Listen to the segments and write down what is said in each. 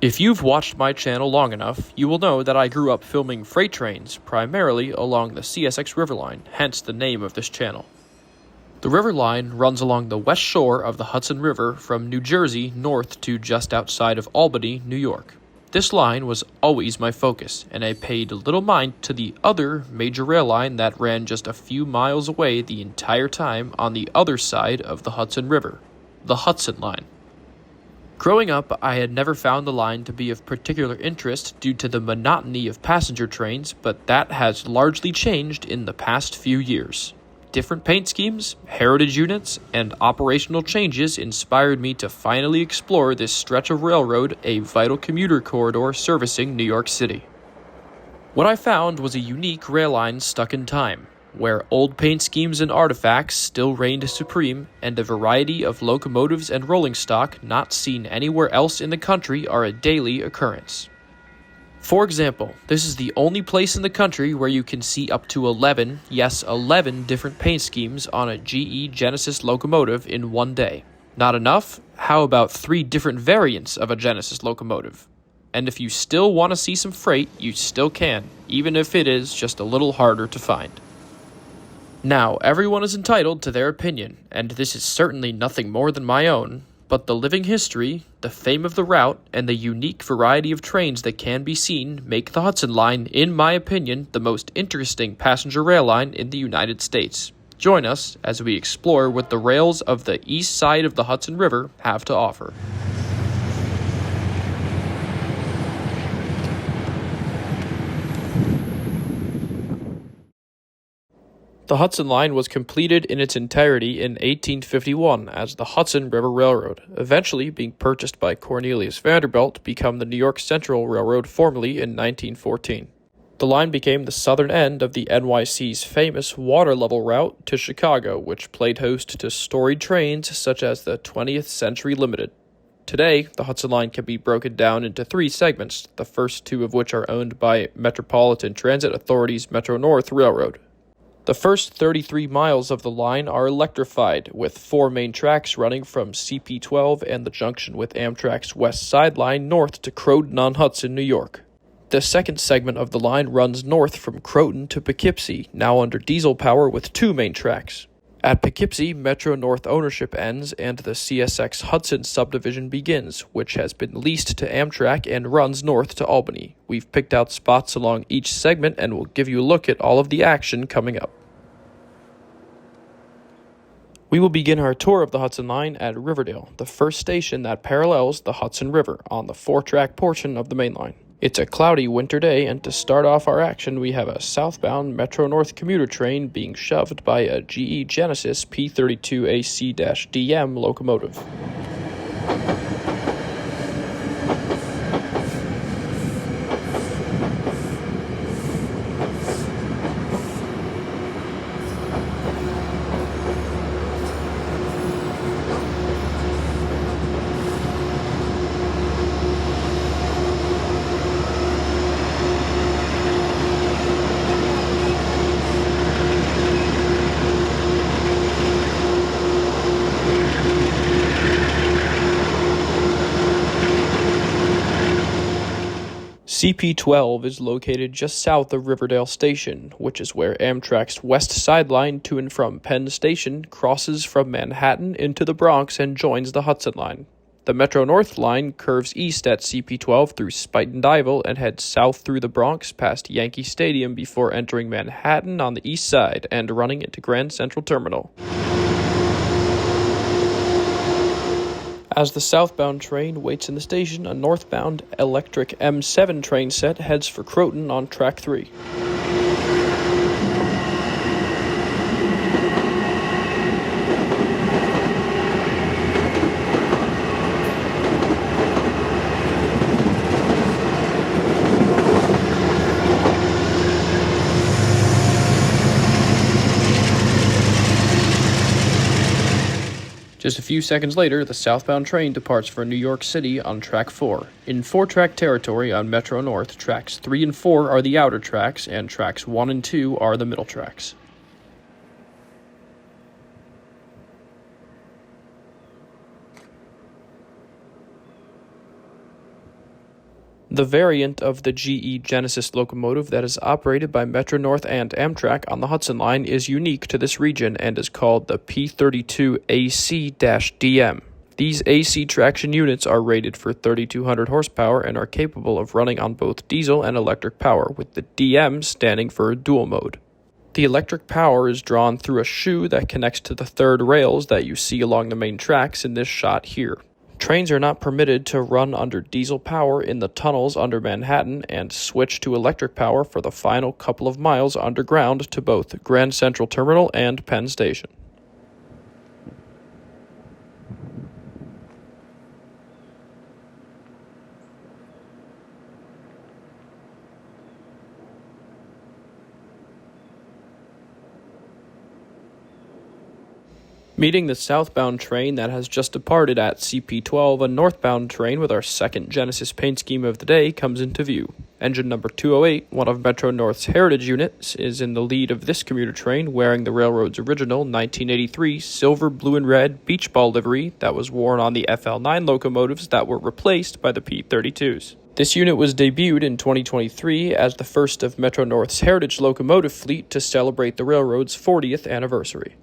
If you've watched my channel long enough, you will know that I grew up filming freight trains, primarily along the CSX River Line, hence the name of this channel. The River Line runs along the west shore of the Hudson River from New Jersey north to just outside of Albany, New York. This line was always my focus, and I paid little mind to the other major rail line that ran just a few miles away the entire time on the other side of the Hudson River, the Hudson Line. Growing up, I had never found the line to be of particular interest due to the monotony of passenger trains, but that has largely changed in the past few years. Different paint schemes, heritage units, and operational changes inspired me to finally explore this stretch of railroad, a vital commuter corridor servicing New York City. What I found was a unique rail line stuck in time, where old paint schemes and artifacts still reigned supreme, and a variety of locomotives and rolling stock not seen anywhere else in the country are a daily occurrence. For example, this is the only place in the country where you can see up to 11 different paint schemes on a GE Genesis locomotive in one day. Not enough? How about 3 different variants of a Genesis locomotive? And if you still want to see some freight, you still can, even if it is just a little harder to find. Now, everyone is entitled to their opinion, and this is certainly nothing more than my own, but the living history, the fame of the route, and the unique variety of trains that can be seen make the Hudson Line, in my opinion, the most interesting passenger rail line in the United States. Join us as we explore what the rails of the east side of the Hudson River have to offer. The Hudson Line was completed in its entirety in 1851 as the Hudson River Railroad, eventually being purchased by Cornelius Vanderbilt to become the New York Central Railroad formally in 1914. The line became the southern end of the NYC's famous water-level route to Chicago, which played host to storied trains such as the 20th Century Limited. Today, the Hudson Line can be broken down into 3 segments, the first 2 of which are owned by Metropolitan Transit Authority's Metro-North Railroad. The first 33 miles of the line are electrified, with 4 main tracks running from CP12 and the junction with Amtrak's West Side Line north to Croton-on-Hudson, New York. The second segment of the line runs north from Croton to Poughkeepsie, now under diesel power with 2 main tracks. At Poughkeepsie, Metro-North ownership ends and the CSX Hudson Subdivision begins, which has been leased to Amtrak and runs north to Albany. We've picked out spots along each segment and will give you a look at all of the action coming up. We will begin our tour of the Hudson Line at Riverdale, the first station that parallels the Hudson River on the 4-track portion of the main line. It's a cloudy winter day, and to start off our action, we have a southbound Metro-North commuter train being shoved by a GE Genesis P32AC-DM locomotive. CP12 is located just south of Riverdale Station, which is where Amtrak's West Side Line to and from Penn Station crosses from Manhattan into the Bronx and joins the Hudson Line. The Metro-North line curves east at CP12 through Spuyten Duyvil and heads south through the Bronx past Yankee Stadium before entering Manhattan on the east side and running into Grand Central Terminal. As the southbound train waits in the station, a northbound electric M7 train set heads for Croton on track 3. Just a few seconds later, the southbound train departs for New York City on track 4. In 4-track territory on Metro-North, tracks 3 and 4 are the outer tracks, and tracks 1 and 2 are the middle tracks. The variant of the GE Genesis locomotive that is operated by Metro-North and Amtrak on the Hudson line is unique to this region and is called the P32AC-DM. These AC traction units are rated for 3,200 horsepower and are capable of running on both diesel and electric power, with the DM standing for dual mode. The electric power is drawn through a shoe that connects to the third rails that you see along the main tracks in this shot here. Trains are not permitted to run under diesel power in the tunnels under Manhattan and switch to electric power for the final couple of miles underground to both Grand Central Terminal and Penn Station. Meeting the southbound train that has just departed at CP12, a northbound train with our second Genesis paint scheme of the day comes into view. Engine number 208, one of Metro-North's heritage units, is in the lead of this commuter train wearing the railroad's original 1983 silver, blue, and red beach ball livery that was worn on the FL9 locomotives that were replaced by the P32s. This unit was debuted in 2023 as the first of Metro-North's heritage locomotive fleet to celebrate the railroad's 40th anniversary.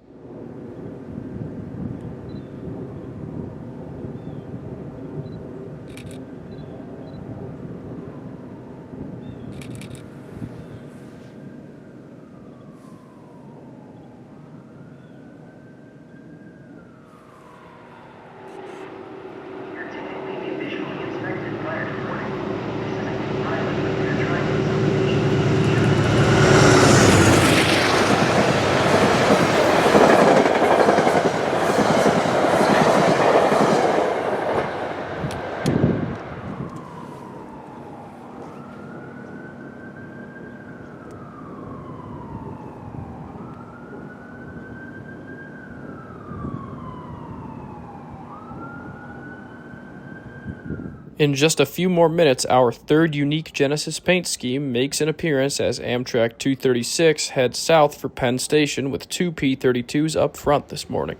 In just a few more minutes, our third unique Genesis paint scheme makes an appearance as Amtrak 236 heads south for Penn Station with two P32s up front this morning.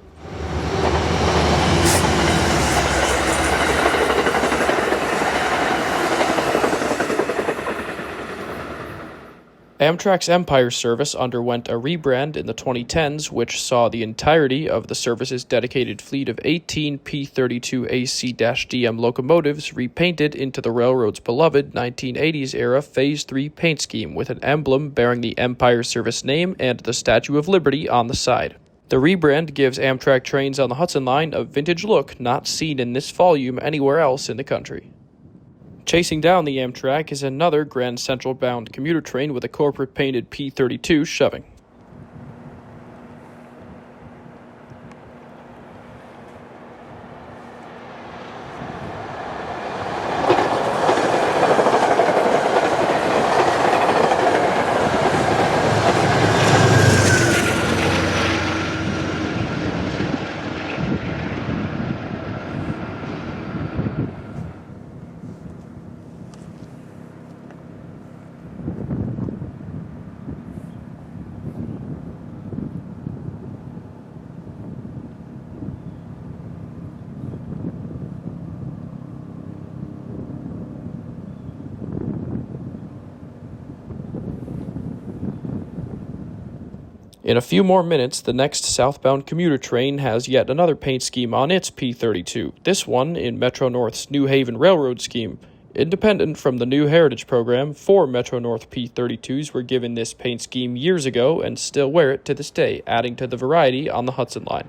Amtrak's Empire service underwent a rebrand in the 2010s, which saw the entirety of the service's dedicated fleet of 18 P32 AC-DM locomotives repainted into the railroad's beloved 1980s-era Phase 3 paint scheme with an emblem bearing the Empire service name and the Statue of Liberty on the side. The rebrand gives Amtrak trains on the Hudson line a vintage look not seen in this volume anywhere else in the country. Chasing down the Amtrak is another Grand Central-bound commuter train with a corporate-painted P32 shoving. In a few more minutes, the next southbound commuter train has yet another paint scheme on its P32, this one in Metro-North's New Haven Railroad scheme. Independent from the new Heritage program, 4 Metro-North P32s were given this paint scheme years ago and still wear it to this day, adding to the variety on the Hudson line.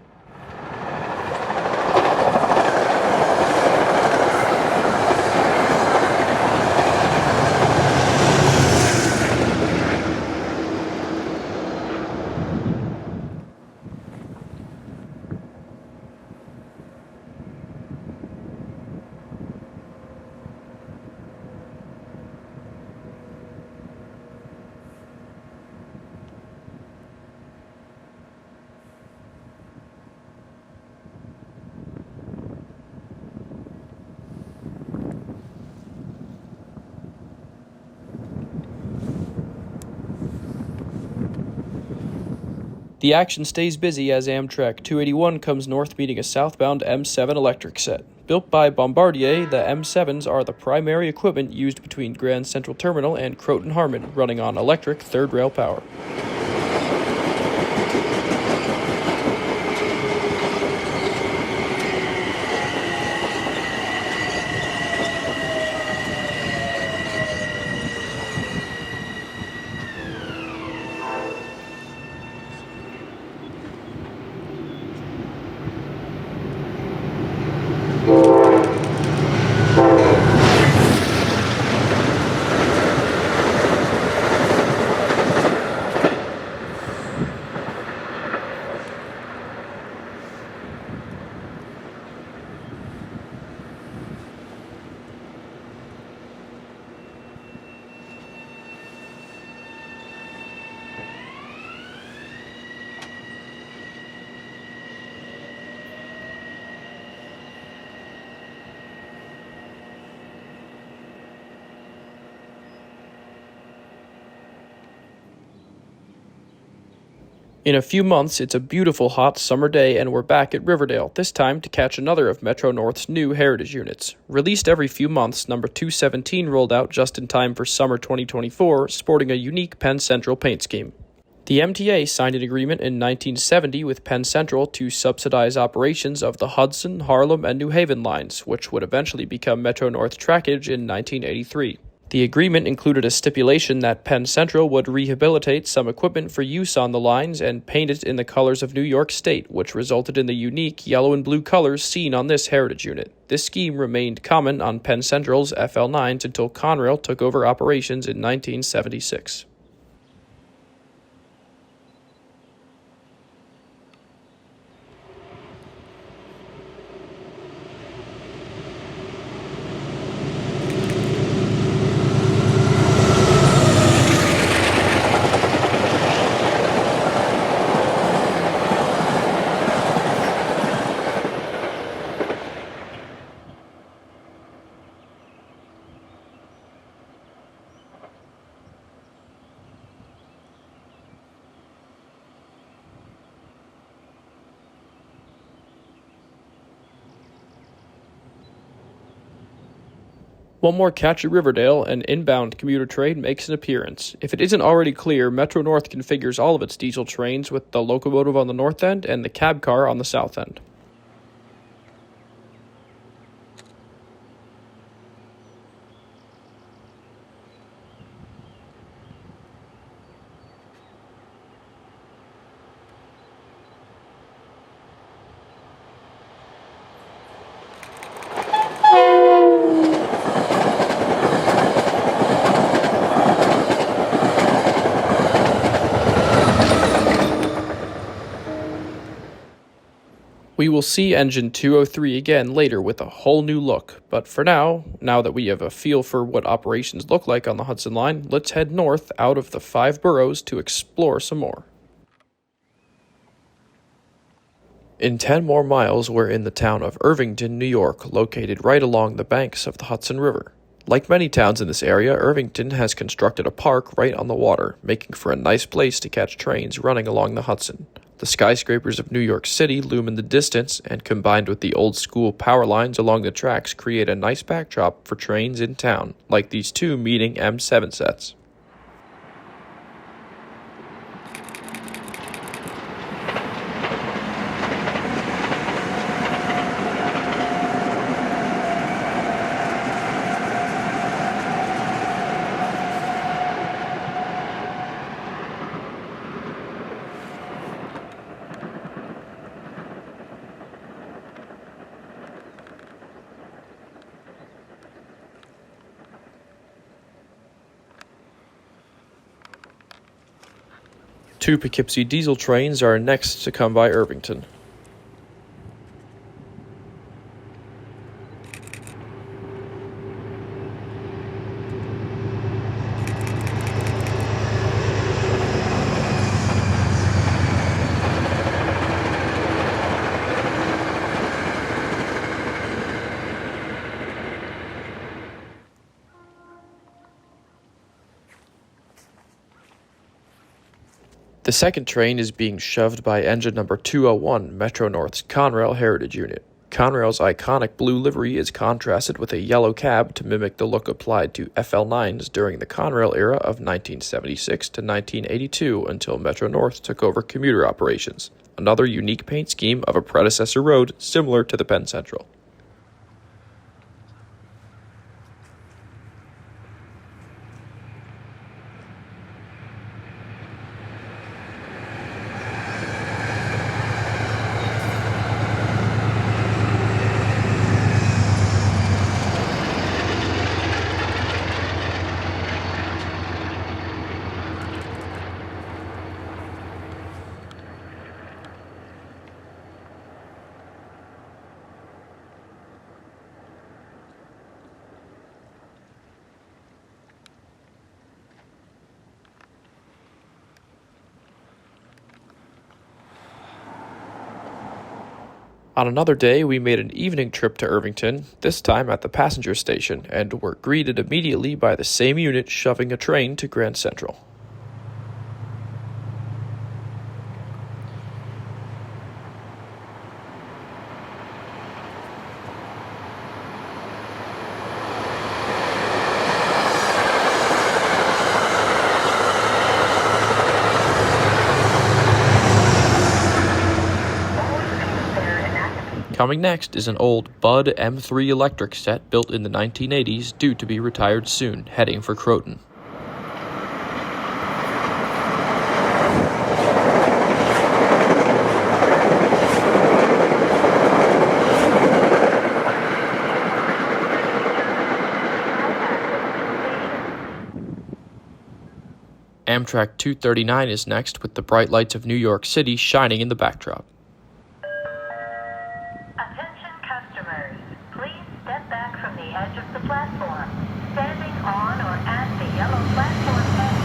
The action stays busy as Amtrak 281 comes north meeting a southbound M7 electric set. Built by Bombardier, the M7s are the primary equipment used between Grand Central Terminal and Croton Harmon, running on electric third rail power. In a few months, it's a beautiful hot summer day and we're back at Riverdale, this time to catch another of Metro North's new heritage units. Released every few months, number 217 rolled out just in time for summer 2024, sporting a unique Penn Central paint scheme. The MTA signed an agreement in 1970 with Penn Central to subsidize operations of the Hudson, Harlem, and New Haven lines, which would eventually become Metro North trackage in 1983. The agreement included a stipulation that Penn Central would rehabilitate some equipment for use on the lines and paint it in the colors of New York State, which resulted in the unique yellow and blue colors seen on this heritage unit. This scheme remained common on Penn Central's FL9s until Conrail took over operations in 1976. One more catch at Riverdale, an inbound commuter train makes an appearance. If it isn't already clear, Metro North configures all of its diesel trains with the locomotive on the north end and the cab car on the south end. We will see engine 203 again later with a whole new look, but for now that we have a feel for what operations look like on the Hudson line, let's head north out of the 5 boroughs to explore some more. In 10 more miles, we're in the town of Irvington, New York, located right along the banks of the Hudson River. Like many towns in this area, Irvington has constructed a park right on the water, making for a nice place to catch trains running along the Hudson. The skyscrapers of New York City loom in the distance, and combined with the old-school power lines along the tracks create a nice backdrop for trains in town, like these two meeting M7 sets. Two Poughkeepsie diesel trains are next to come by Irvington. The second train is being shoved by engine number 201, Metro North's Conrail Heritage Unit. Conrail's iconic blue livery is contrasted with a yellow cab to mimic the look applied to FL9s during the Conrail era of 1976 to 1982 until Metro North took over commuter operations, another unique paint scheme of a predecessor road similar to the Penn Central. On another day, we made an evening trip to Irvington, this time at the passenger station, and were greeted immediately by the same unit shoving a train to Grand Central. Coming next is an old Budd M3 electric set built in the 1980s due to be retired soon, heading for Croton. Amtrak 239 is next, with the bright lights of New York City shining in the backdrop. Edge of the platform, standing on or at the yellow platform edge.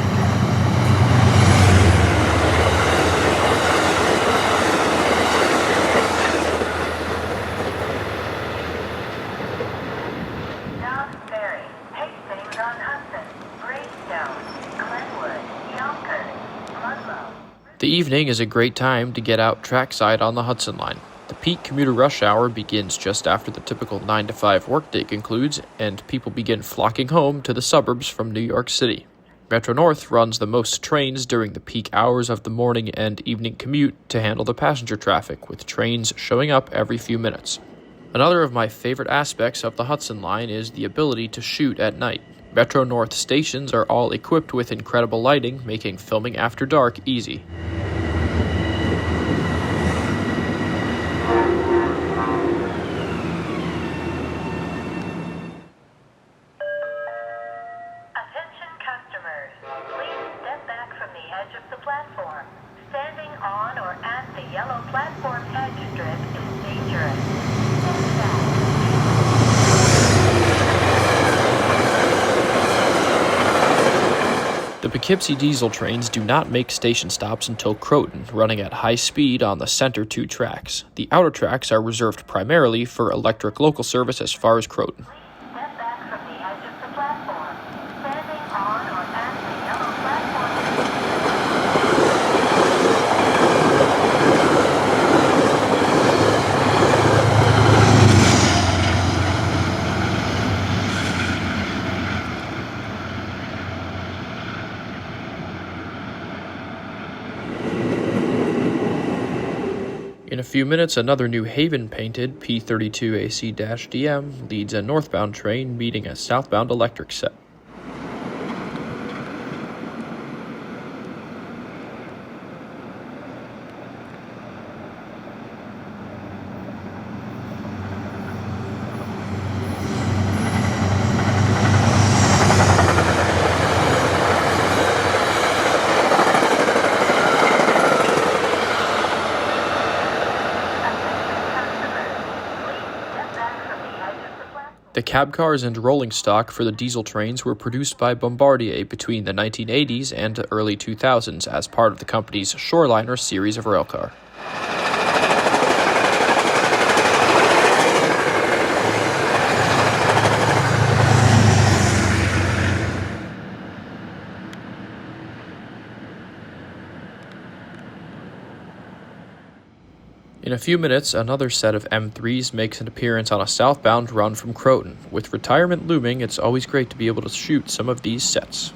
Dobbs Ferry, Hastings on Hudson, Greystone, Glenwood, Yonkers, Ludlow. The evening is a great time to get out trackside on the Hudson line. The peak commuter rush hour begins just after the typical 9 to 5 workday concludes, and people begin flocking home to the suburbs from New York City. Metro North runs the most trains during the peak hours of the morning and evening commute to handle the passenger traffic, with trains showing up every few minutes. Another of my favorite aspects of the Hudson line is the ability to shoot at night. Metro North stations are all equipped with incredible lighting, making filming after dark easy. Edge of the platform. Standing on or at the yellow platform edge strip is dangerous. Stand back. The Poughkeepsie diesel trains do not make station stops until Croton, running at high speed on the center two tracks. The outer tracks are reserved primarily for electric local service as far as Croton. Step back from the edge of the platform. Standing on or at the yellow platform. In a few minutes, another New Haven-painted P32AC-DM leads a northbound train meeting a southbound electric set. The cab cars and rolling stock for the diesel trains were produced by Bombardier between the 1980s and early 2000s as part of the company's Shoreliner series of railcar. In a few minutes, another set of M3s makes an appearance on a southbound run from Croton. With retirement looming, it's always great to be able to shoot some of these sets.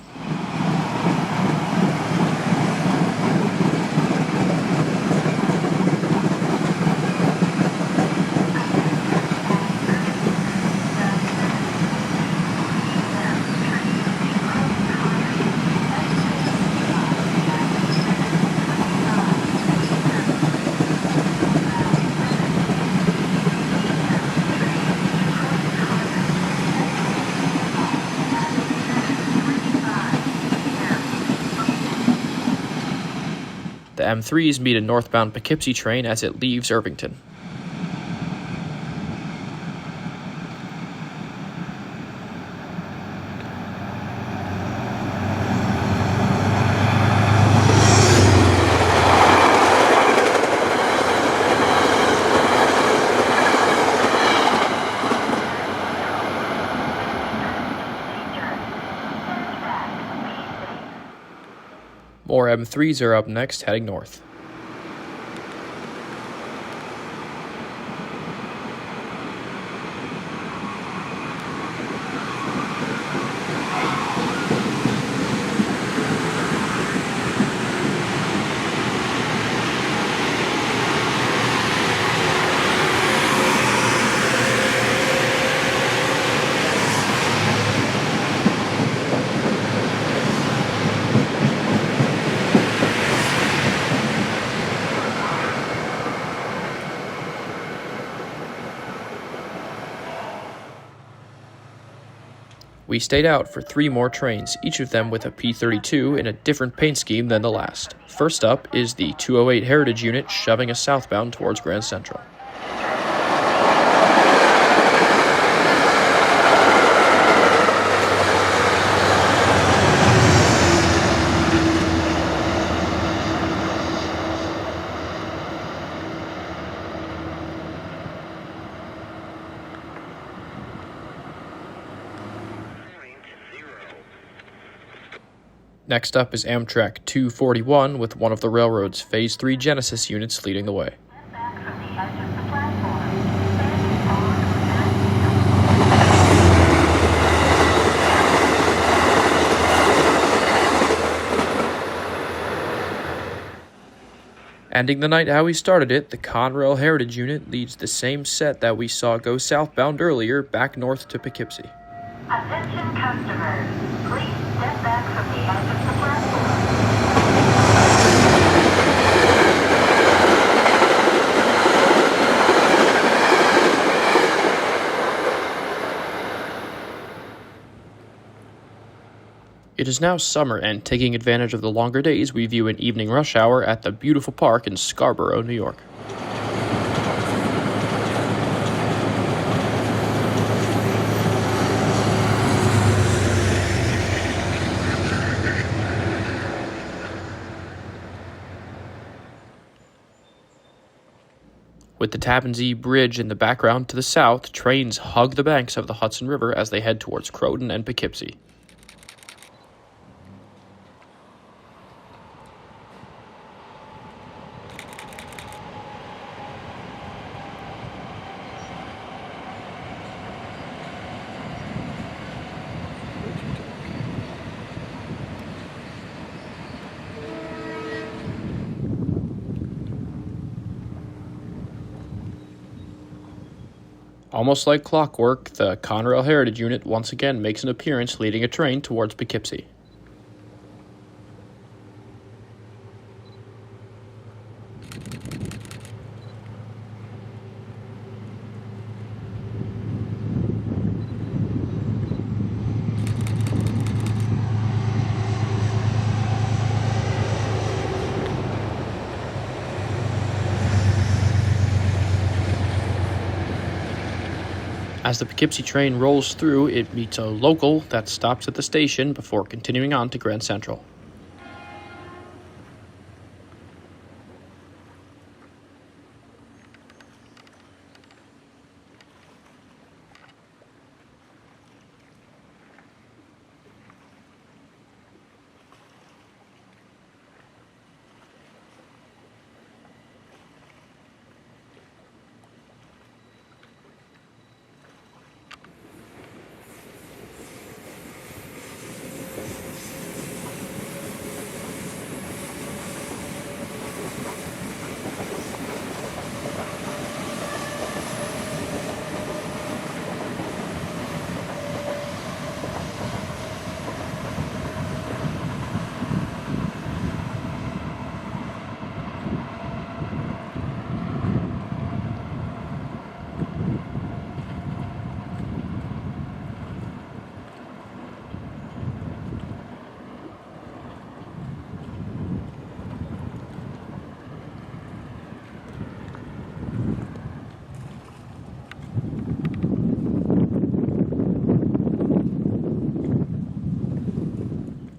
The M3s meet a northbound Poughkeepsie train as it leaves Irvington. More M3s are up next, heading north. We stayed out for 3 more trains, each of them with a P-32 in a different paint scheme than the last. First up is the 208 Heritage Unit shoving us southbound towards Grand Central. Next up is Amtrak 241 with one of the railroad's Phase 3 Genesis units leading the way. Back from the edge of the platform. Standing on or Ending the night how we started it, the Conrail Heritage Unit leads the same set that we saw go southbound earlier back north to Poughkeepsie. Attention customers, please step back from the edge of the platform. It is now summer, and taking advantage of the longer days, we view an evening rush hour at the beautiful park in Scarborough, New York. With the Tappan Zee Bridge in the background to the south, trains hug the banks of the Hudson River as they head towards Croton and Poughkeepsie. Almost like clockwork, the Conrail Heritage Unit once again makes an appearance leading a train towards Poughkeepsie. As the Poughkeepsie train rolls through, it meets a local that stops at the station before continuing on to Grand Central.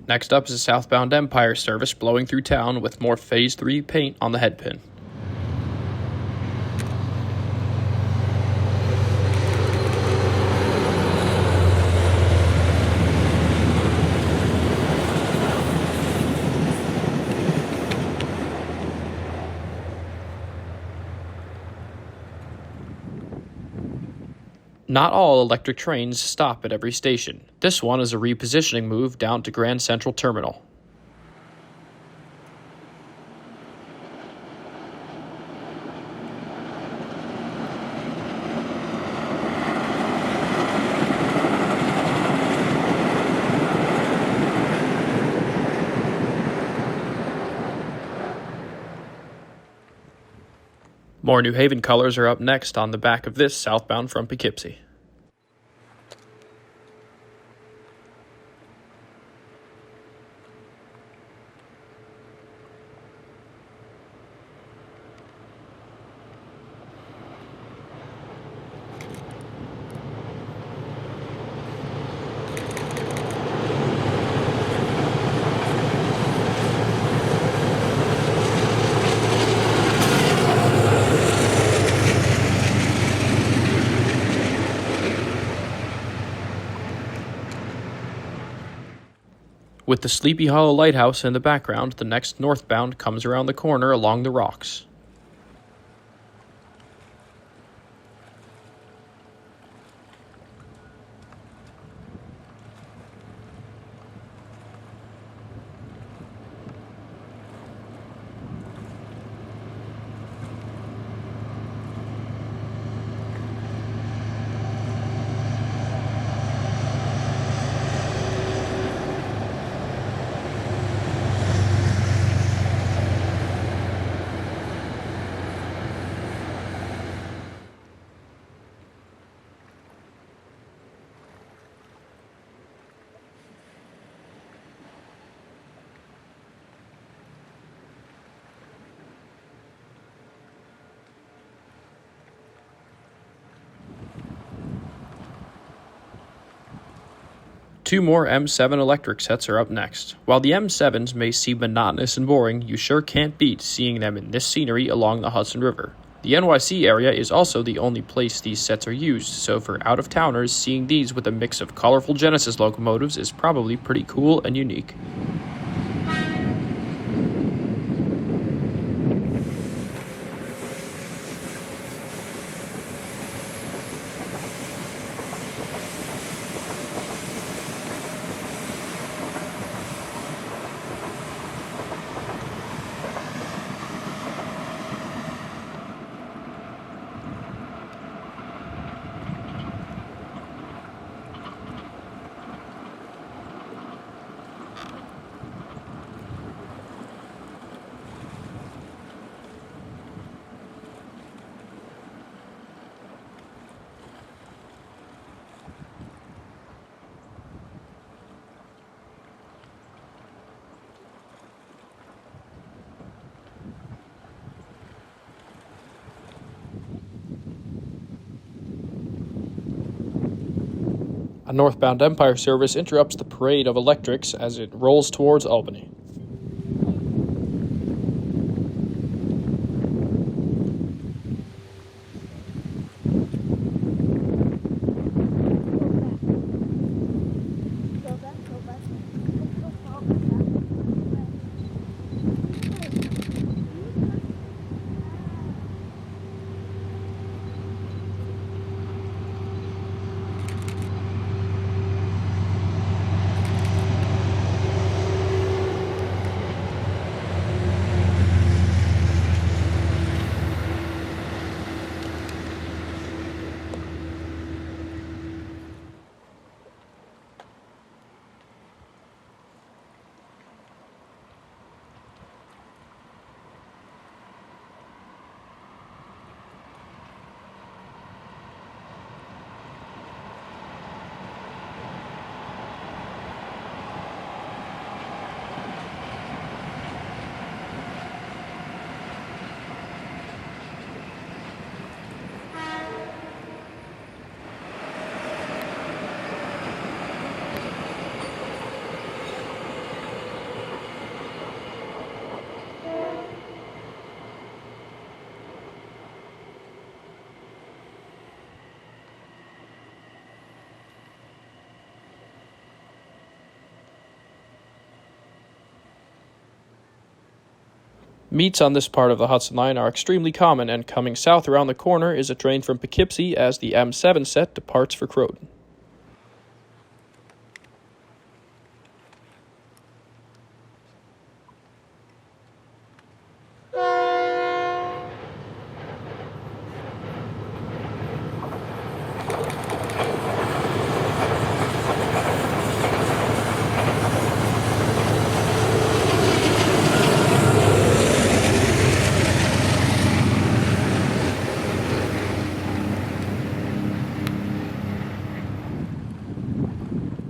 Next up is a southbound Empire service blowing through town with more Phase 3 paint on the headpin. Not all electric trains stop at every station. This one is a repositioning move down to Grand Central Terminal. More New Haven colors are up next on the back of this southbound from Poughkeepsie. With the Sleepy Hollow Lighthouse in the background, the next northbound comes around the corner along the rocks. Two more M7 electric sets are up next. While the M7s may seem monotonous and boring, you sure can't beat seeing them in this scenery along the Hudson River. The NYC area is also the only place these sets are used, so for out-of-towners, seeing these with a mix of colorful Genesis locomotives is probably pretty cool and unique. A northbound Empire service interrupts the parade of electrics as it rolls towards Albany. Meets on this part of the Hudson line are extremely common, and coming south around the corner is a train from Poughkeepsie as the M7 set departs for Croton.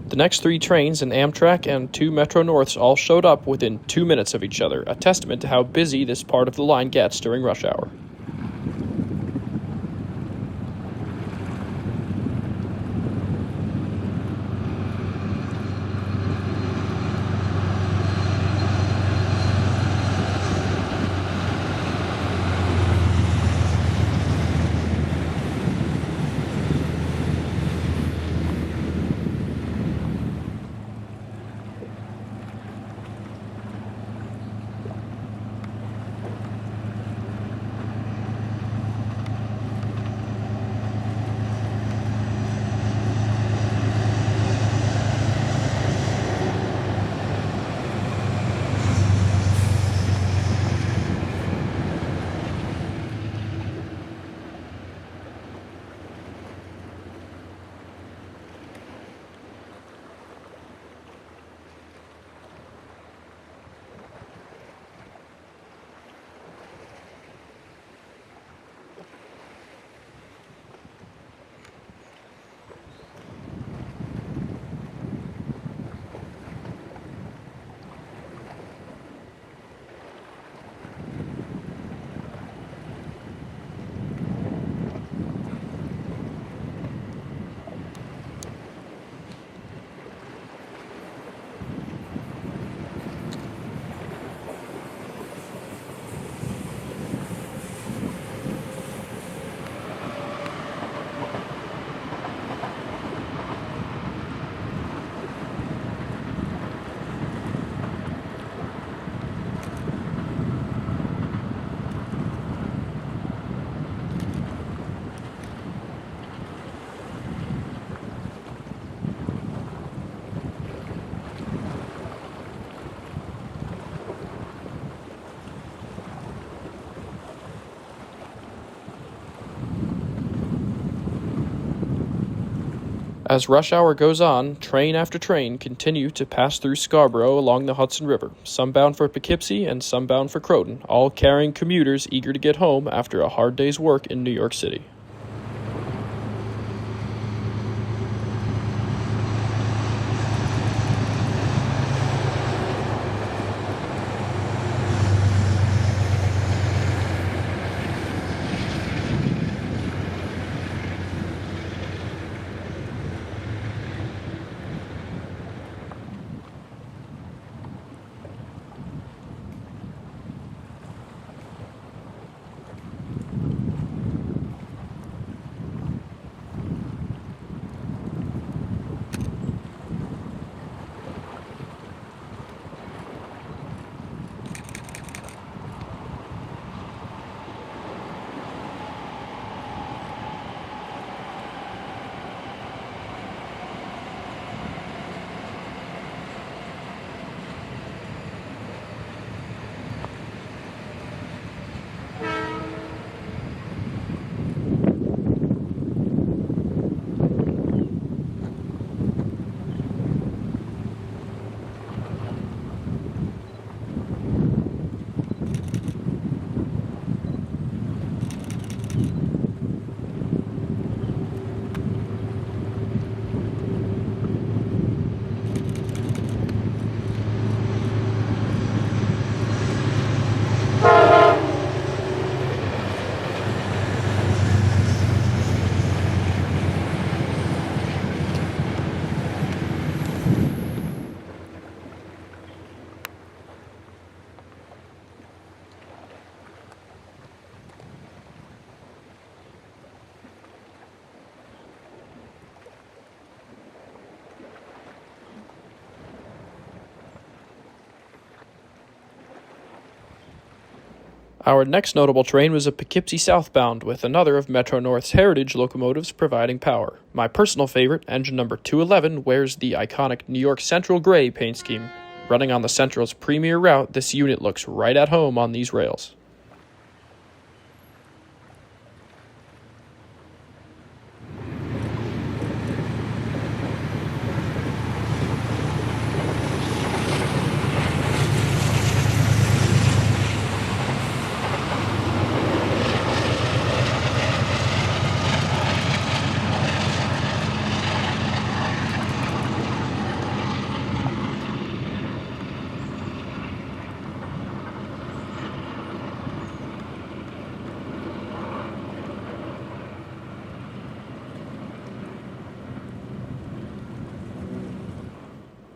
The next 3 trains, an Amtrak and 2 Metro Norths, all showed up within 2 minutes of each other, a testament to how busy this part of the line gets during rush hour. As rush hour goes on, train after train continue to pass through Scarborough along the Hudson River, some bound for Poughkeepsie and some bound for Croton, all carrying commuters eager to get home after a hard day's work in New York City. Our next notable train was a Poughkeepsie southbound, with another of Metro North's heritage locomotives providing power. My personal favorite, engine number 211, wears the iconic New York Central gray paint scheme. Running on the Central's premier route, this unit looks right at home on these rails.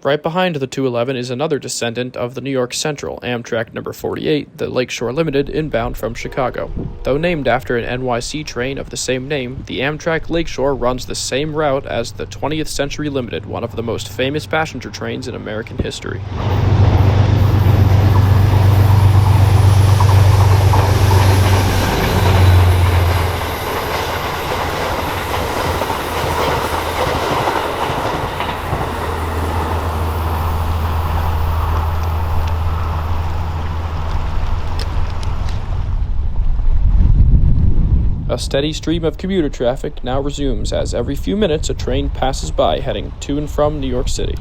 Right behind the 211 is another descendant of the New York Central, Amtrak number 48, the Lakeshore Limited, inbound from Chicago. Though named after an NYC train of the same name, the Amtrak Lakeshore runs the same route as the 20th Century Limited, one of the most famous passenger trains in American history. A steady stream of commuter traffic now resumes as every few minutes a train passes by heading to and from New York City.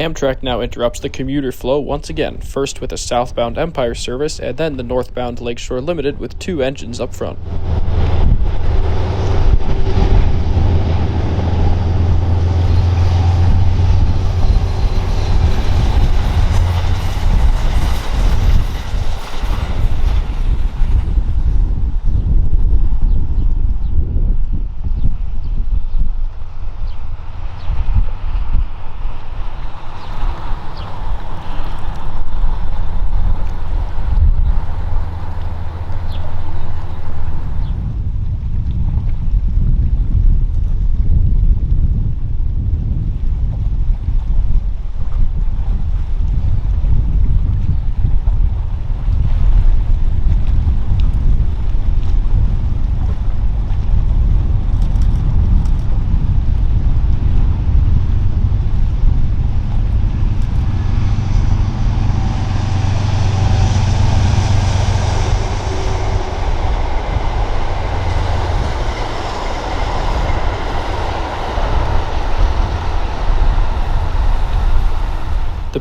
Amtrak now interrupts the commuter flow once again, first with a southbound Empire service and then the northbound Lakeshore Limited with two engines up front.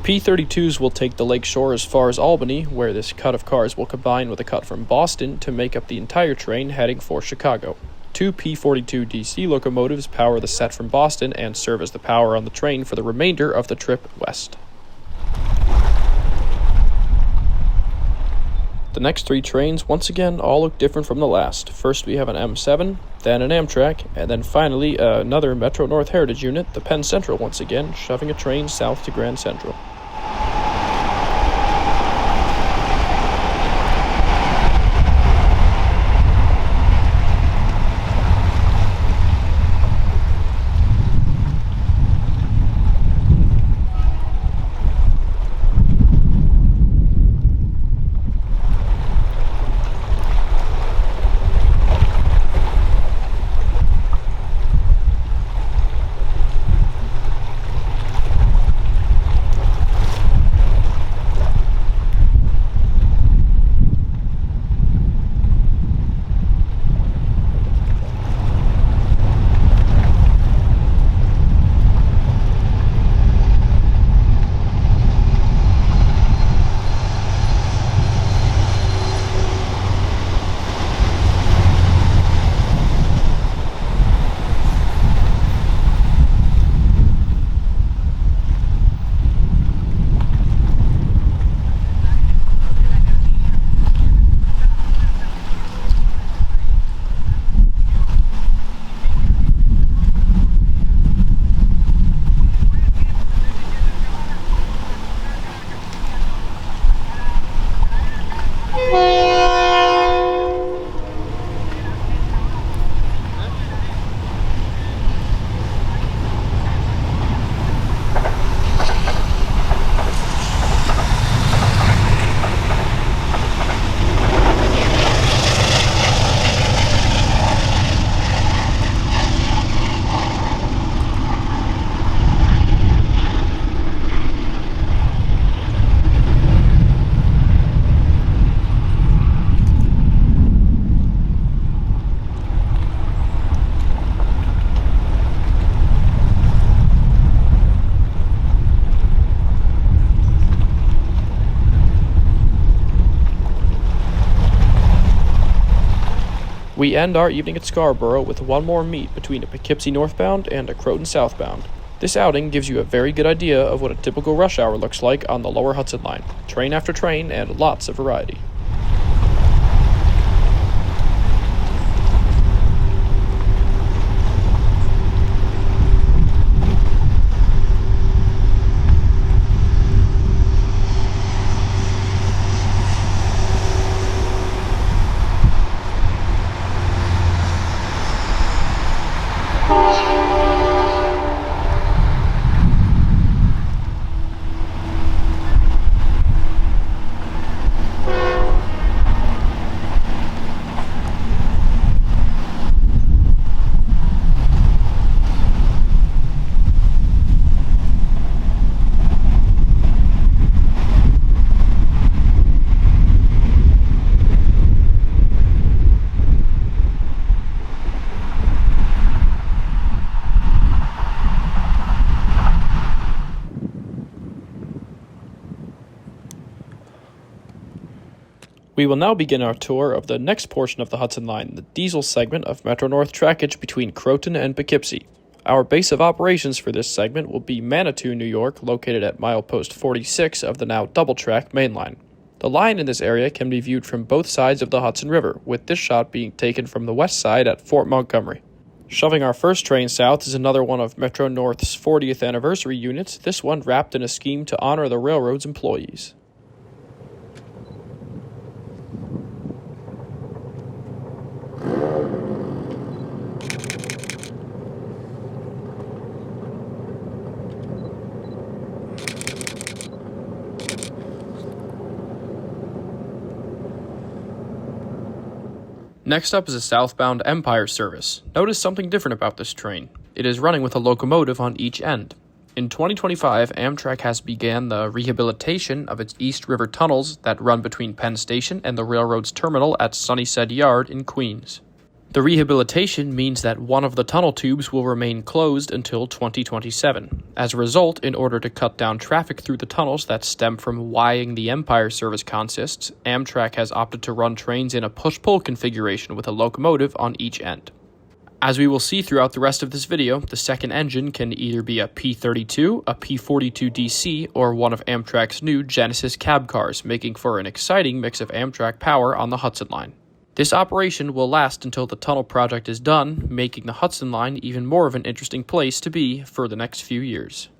P-32s will take the lakeshore as far as Albany, where this cut of cars will combine with a cut from Boston to make up the entire train heading for Chicago. 2 P-42 DC locomotives power the set from Boston and serve as the power on the train for the remainder of the trip west. The next 3 trains, once again, all look different from the last. First we have an M7, then an Amtrak, and then finally another Metro-North Heritage unit, the Penn Central once again, shoving a train south to Grand Central. We end our evening at Scarborough with one more meet between a Poughkeepsie northbound and a Croton southbound. This outing gives you a very good idea of what a typical rush hour looks like on the lower Hudson line. Train after train and lots of variety. We will now begin our tour of the next portion of the Hudson Line, the diesel segment of Metro-North trackage between Croton and Poughkeepsie. Our base of operations for this segment will be Manitou, New York, located at milepost 46 of the now double-track main line. The line in this area can be viewed from both sides of the Hudson River, with this shot being taken from the west side at Fort Montgomery. Shoving our first train south is another one of Metro-North's 40th anniversary units, this one wrapped in a scheme to honor the railroad's employees. Next up is a southbound Empire service. Notice something different about this train. It is running with a locomotive on each end. In 2025, Amtrak has began the rehabilitation of its East River tunnels that run between Penn Station and the railroad's terminal at Sunnyside Yard in Queens. The rehabilitation means that one of the tunnel tubes will remain closed until 2027. As a result, in order to cut down traffic through the tunnels that stem from whying the Empire service consists, Amtrak has opted to run trains in a push-pull configuration with a locomotive on each end. As we will see throughout the rest of this video, the second engine can either be a P32, a P42DC, or one of Amtrak's new Genesis cab cars, making for an exciting mix of Amtrak power on the Hudson line. This operation will last until the tunnel project is done, making the Hudson line even more of an interesting place to be for the next few years.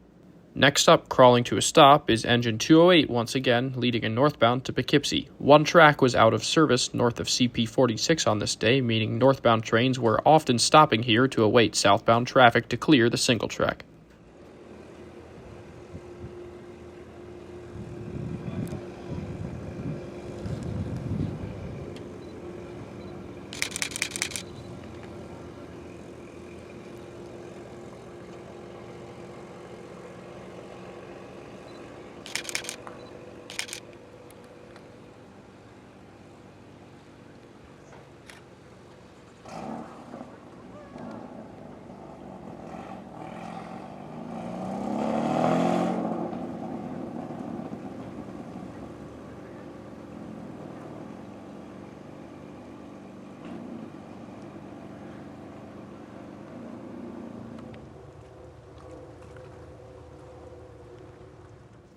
Next up, crawling to a stop, is engine 208 once again, leading in northbound to Poughkeepsie. One track was out of service north of CP46 on this day, meaning northbound trains were often stopping here to await southbound traffic to clear the single track.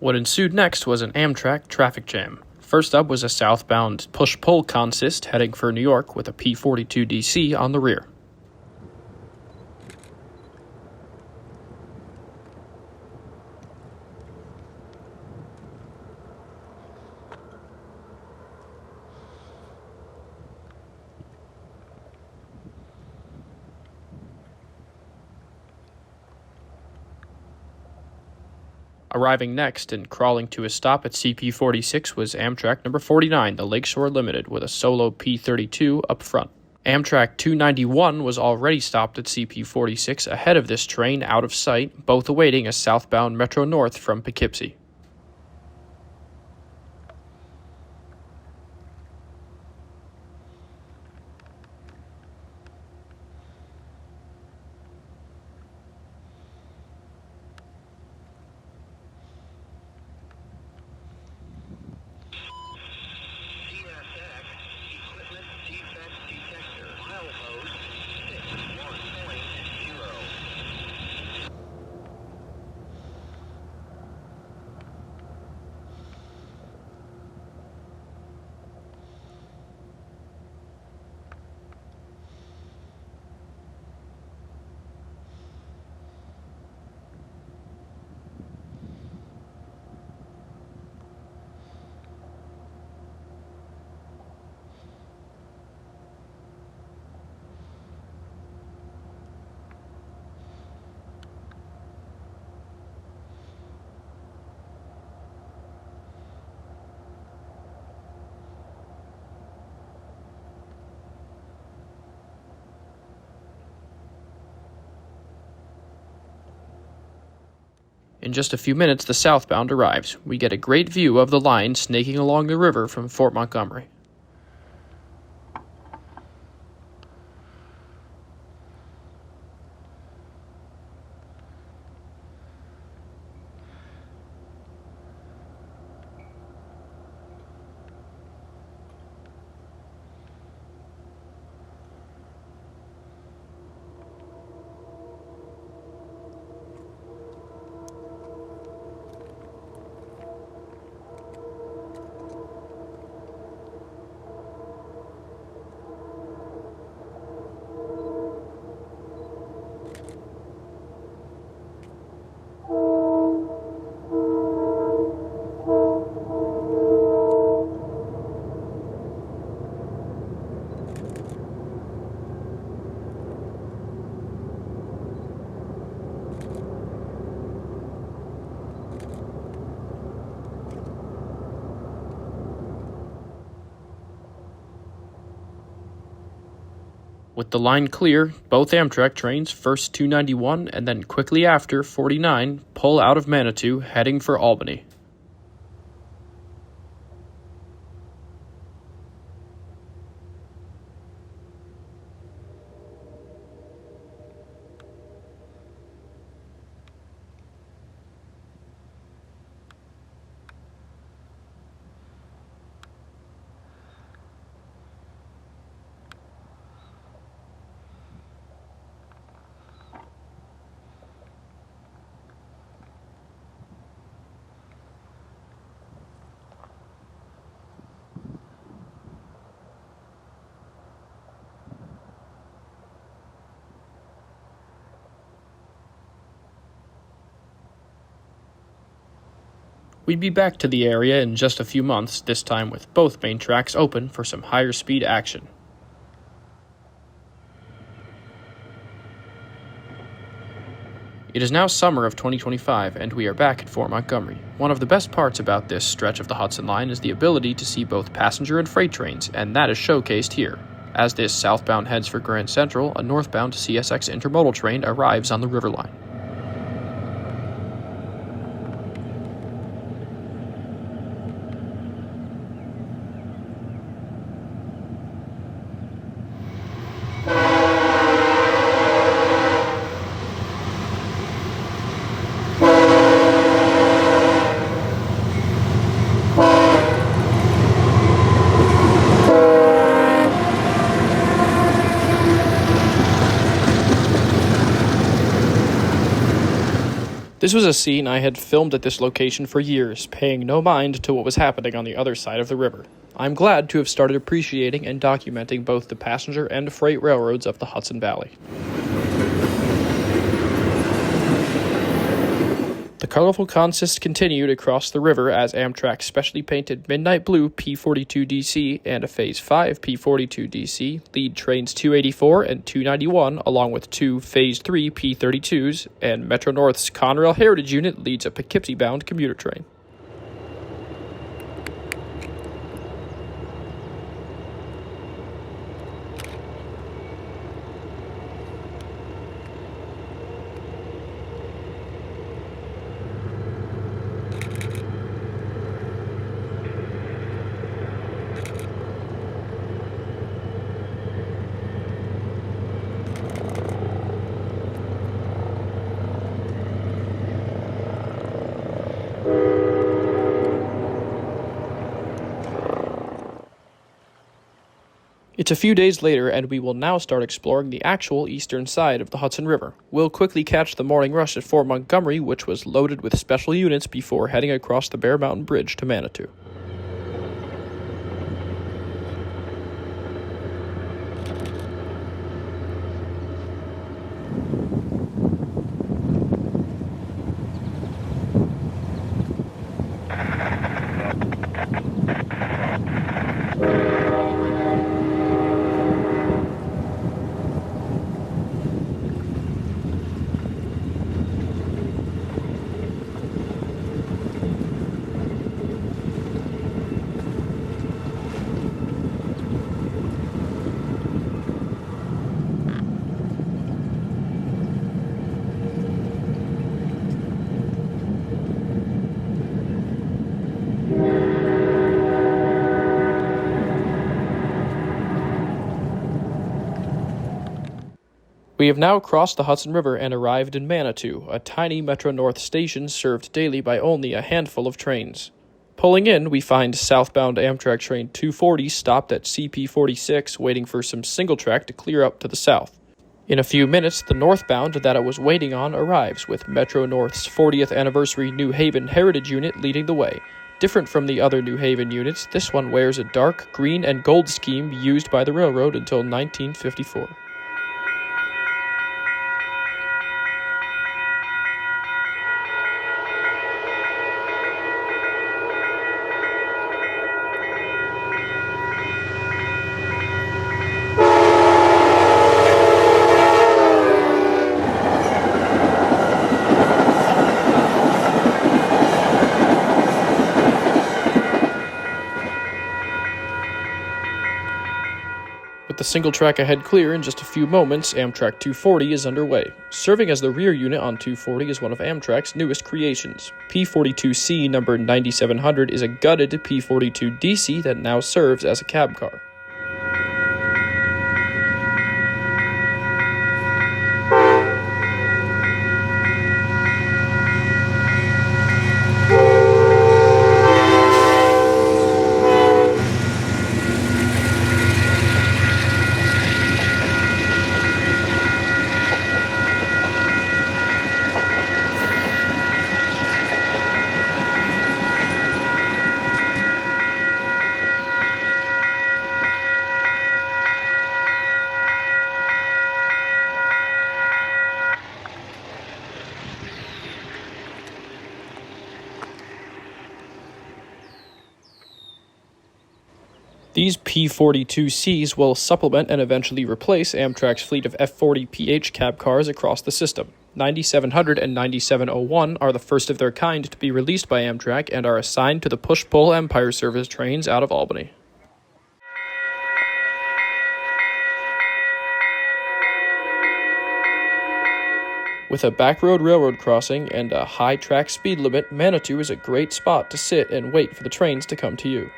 What ensued next was an Amtrak traffic jam. First up was a southbound push-pull consist heading for New York with a P42DC on the rear. Arriving next and crawling to a stop at CP46 was Amtrak number 49, the Lakeshore Limited, with a solo P32 up front. Amtrak 291 was already stopped at CP46 ahead of this train out of sight, both awaiting a southbound Metro North from Poughkeepsie. In just a few minutes, the southbound arrives. We get a great view of the line snaking along the river from Fort Montgomery. With the line clear, both Amtrak trains, first 291 and then quickly after 49, pull out of Manitou, heading for Albany. We'd be back to the area in just a few months, this time with both main tracks open for some higher speed action. It is now summer of 2025, and we are back at Fort Montgomery. One of the best parts about this stretch of the Hudson Line is the ability to see both passenger and freight trains, and that is showcased here. As this southbound heads for Grand Central, a northbound CSX intermodal train arrives on the River Line. This was a scene I had filmed at this location for years, paying no mind to what was happening on the other side of the river. I'm glad to have started appreciating and documenting both the passenger and freight railroads of the Hudson Valley. The colorful consist continued across the river as Amtrak specially painted Midnight Blue P42DC and a Phase 5 P42DC lead trains 284 and 291 along with two Phase 3 P32s, and Metro North's Conrail Heritage Unit leads a Poughkeepsie-bound commuter train. It's a few days later, and we will now start exploring the actual eastern side of the Hudson River. We'll quickly catch the morning rush at Fort Montgomery, which was loaded with special units before heading across the Bear Mountain Bridge to Manitou. We have now crossed the Hudson River and arrived in Manitou, a tiny Metro North station served daily by only a handful of trains. Pulling in, we find southbound Amtrak train 240 stopped at CP46 waiting for some single track to clear up to the south. In a few minutes, the northbound that it was waiting on arrives, with Metro North's 40th anniversary New Haven Heritage Unit leading the way. Different from the other New Haven units, this one wears a dark green and gold scheme used by the railroad until 1954. With the single track ahead clear in just a few moments, Amtrak 240 is underway. Serving as the rear unit on 240 is one of Amtrak's newest creations. P42C number 9700 is a gutted P42DC that now serves as a cab car. These P-42Cs will supplement and eventually replace Amtrak's fleet of F-40PH cab cars across the system. 9700 and 9701 are the first of their kind to be released by Amtrak and are assigned to the push-pull Empire service trains out of Albany. With a backroad railroad crossing and a high track speed limit, Manitou is a great spot to sit and wait for the trains to come to you.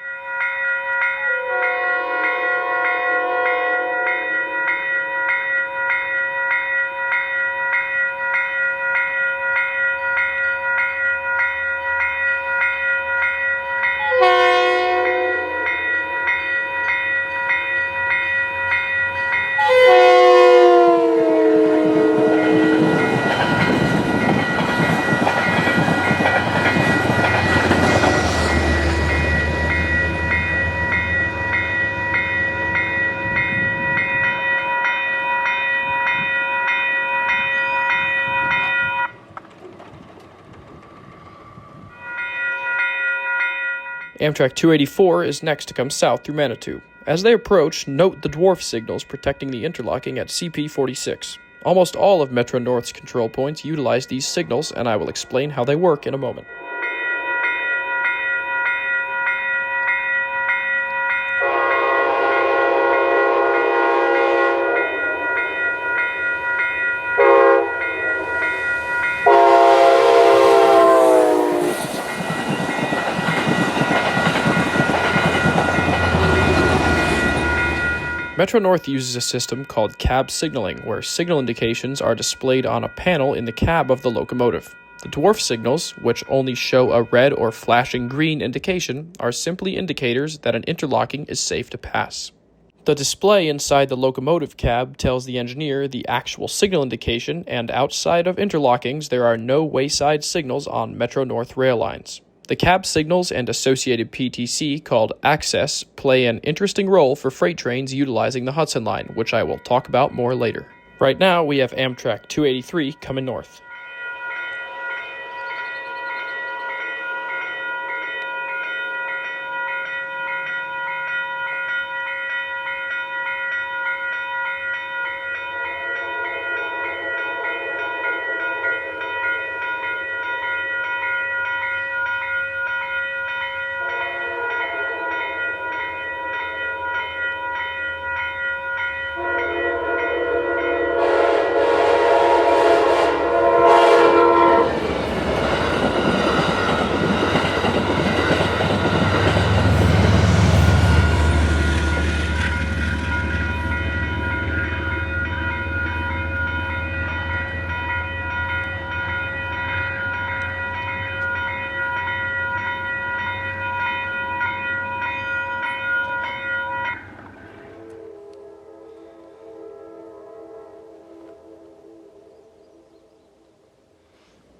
Amtrak 284 is next to come south through Manitou. As they approach, note the dwarf signals protecting the interlocking at CP46. Almost all of Metro North's control points utilize these signals, and I will explain how they work in a moment. Metro North uses a system called cab signaling, where signal indications are displayed on a panel in the cab of the locomotive. The dwarf signals, which only show a red or flashing green indication, are simply indicators that an interlocking is safe to pass. The display inside the locomotive cab tells the engineer the actual signal indication, and outside of interlockings, there are no wayside signals on Metro North rail lines. The cab signals and associated PTC, called access, play an interesting role for freight trains utilizing the Hudson line, which I will talk about more later. Right now, we have Amtrak 283 coming north.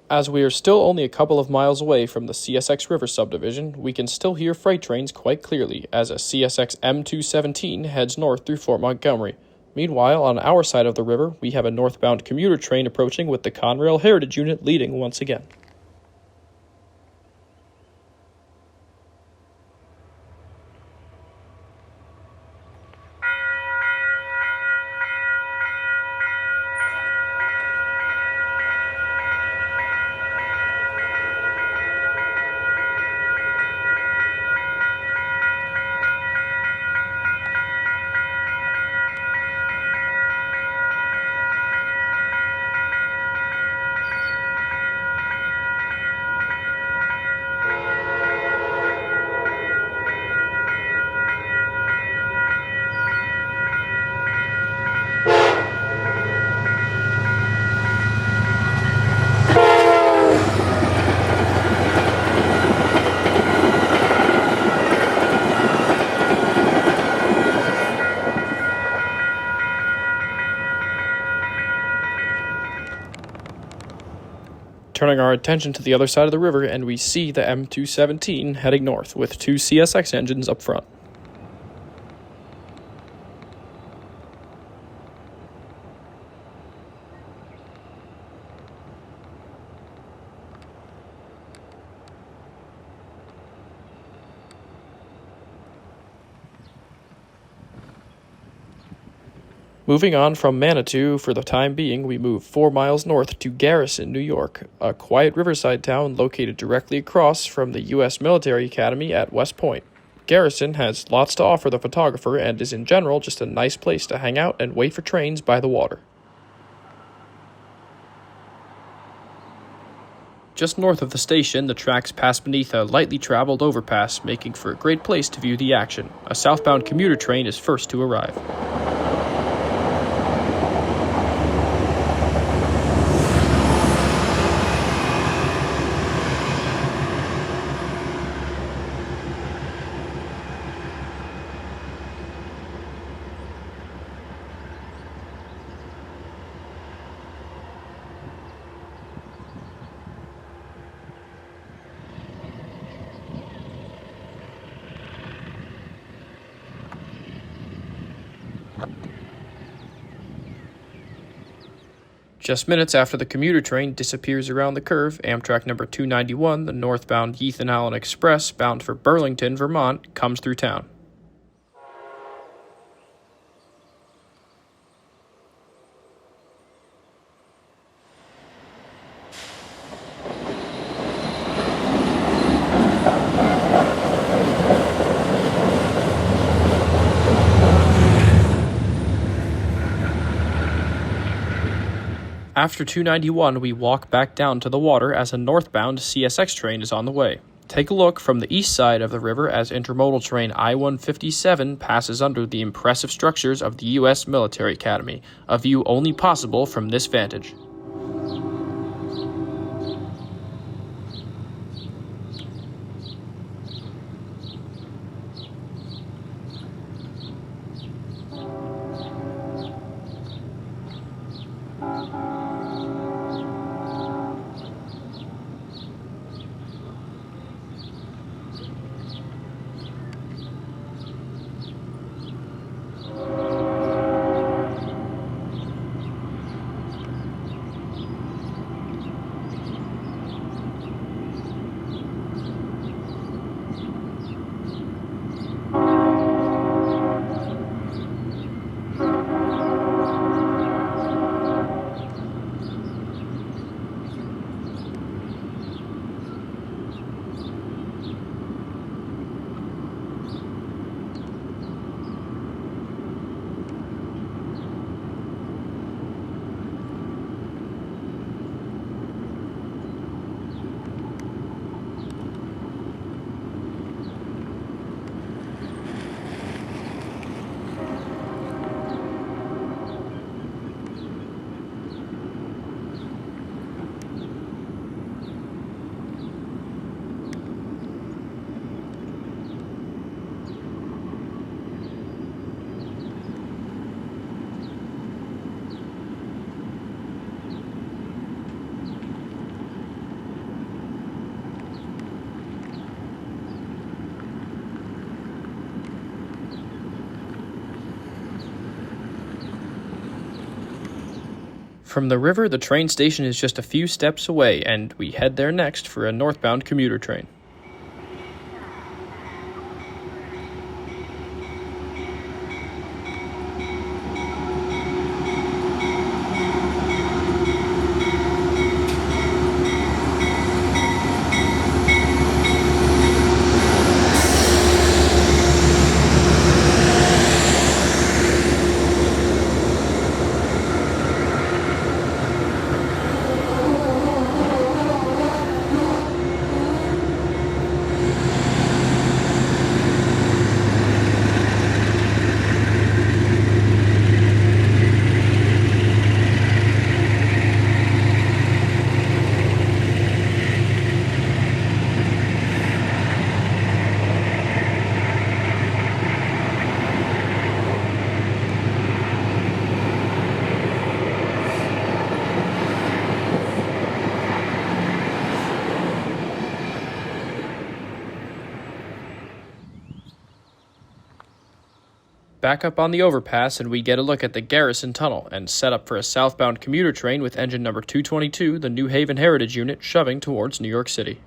As we are still only a couple of miles away from the CSX River subdivision, we can still hear freight trains quite clearly as a CSX M217 heads north through Fort Montgomery. Meanwhile, on our side of the river, we have a northbound commuter train approaching with the Conrail Heritage Unit leading once again. Turning our attention to the other side of the river, and we see the M217 heading north with two CSX engines up front. Moving on from Manitou, for the time being, we move 4 miles north to Garrison, New York, a quiet riverside town located directly across from the U.S. Military Academy at West Point. Garrison has lots to offer the photographer and is in general just a nice place to hang out and wait for trains by the water. Just north of the station, the tracks pass beneath a lightly traveled overpass, making for a great place to view the action. A southbound commuter train is first to arrive. Just minutes after the commuter train disappears around the curve, Amtrak number 291, the northbound Ethan Allen Express, bound for Burlington, Vermont, comes through town. After 291, we walk back down to the water as a northbound CSX train is on the way. Take a look from the east side of the river as intermodal train I-157 passes under the impressive structures of the U.S. Military Academy, a view only possible from this vantage. From the river, the train station is just a few steps away, and we head there next for a northbound commuter train. Back up on the overpass and we get a look at the Garrison Tunnel and set up for a southbound commuter train with engine number 222, the New Haven Heritage Unit, shoving towards New York City.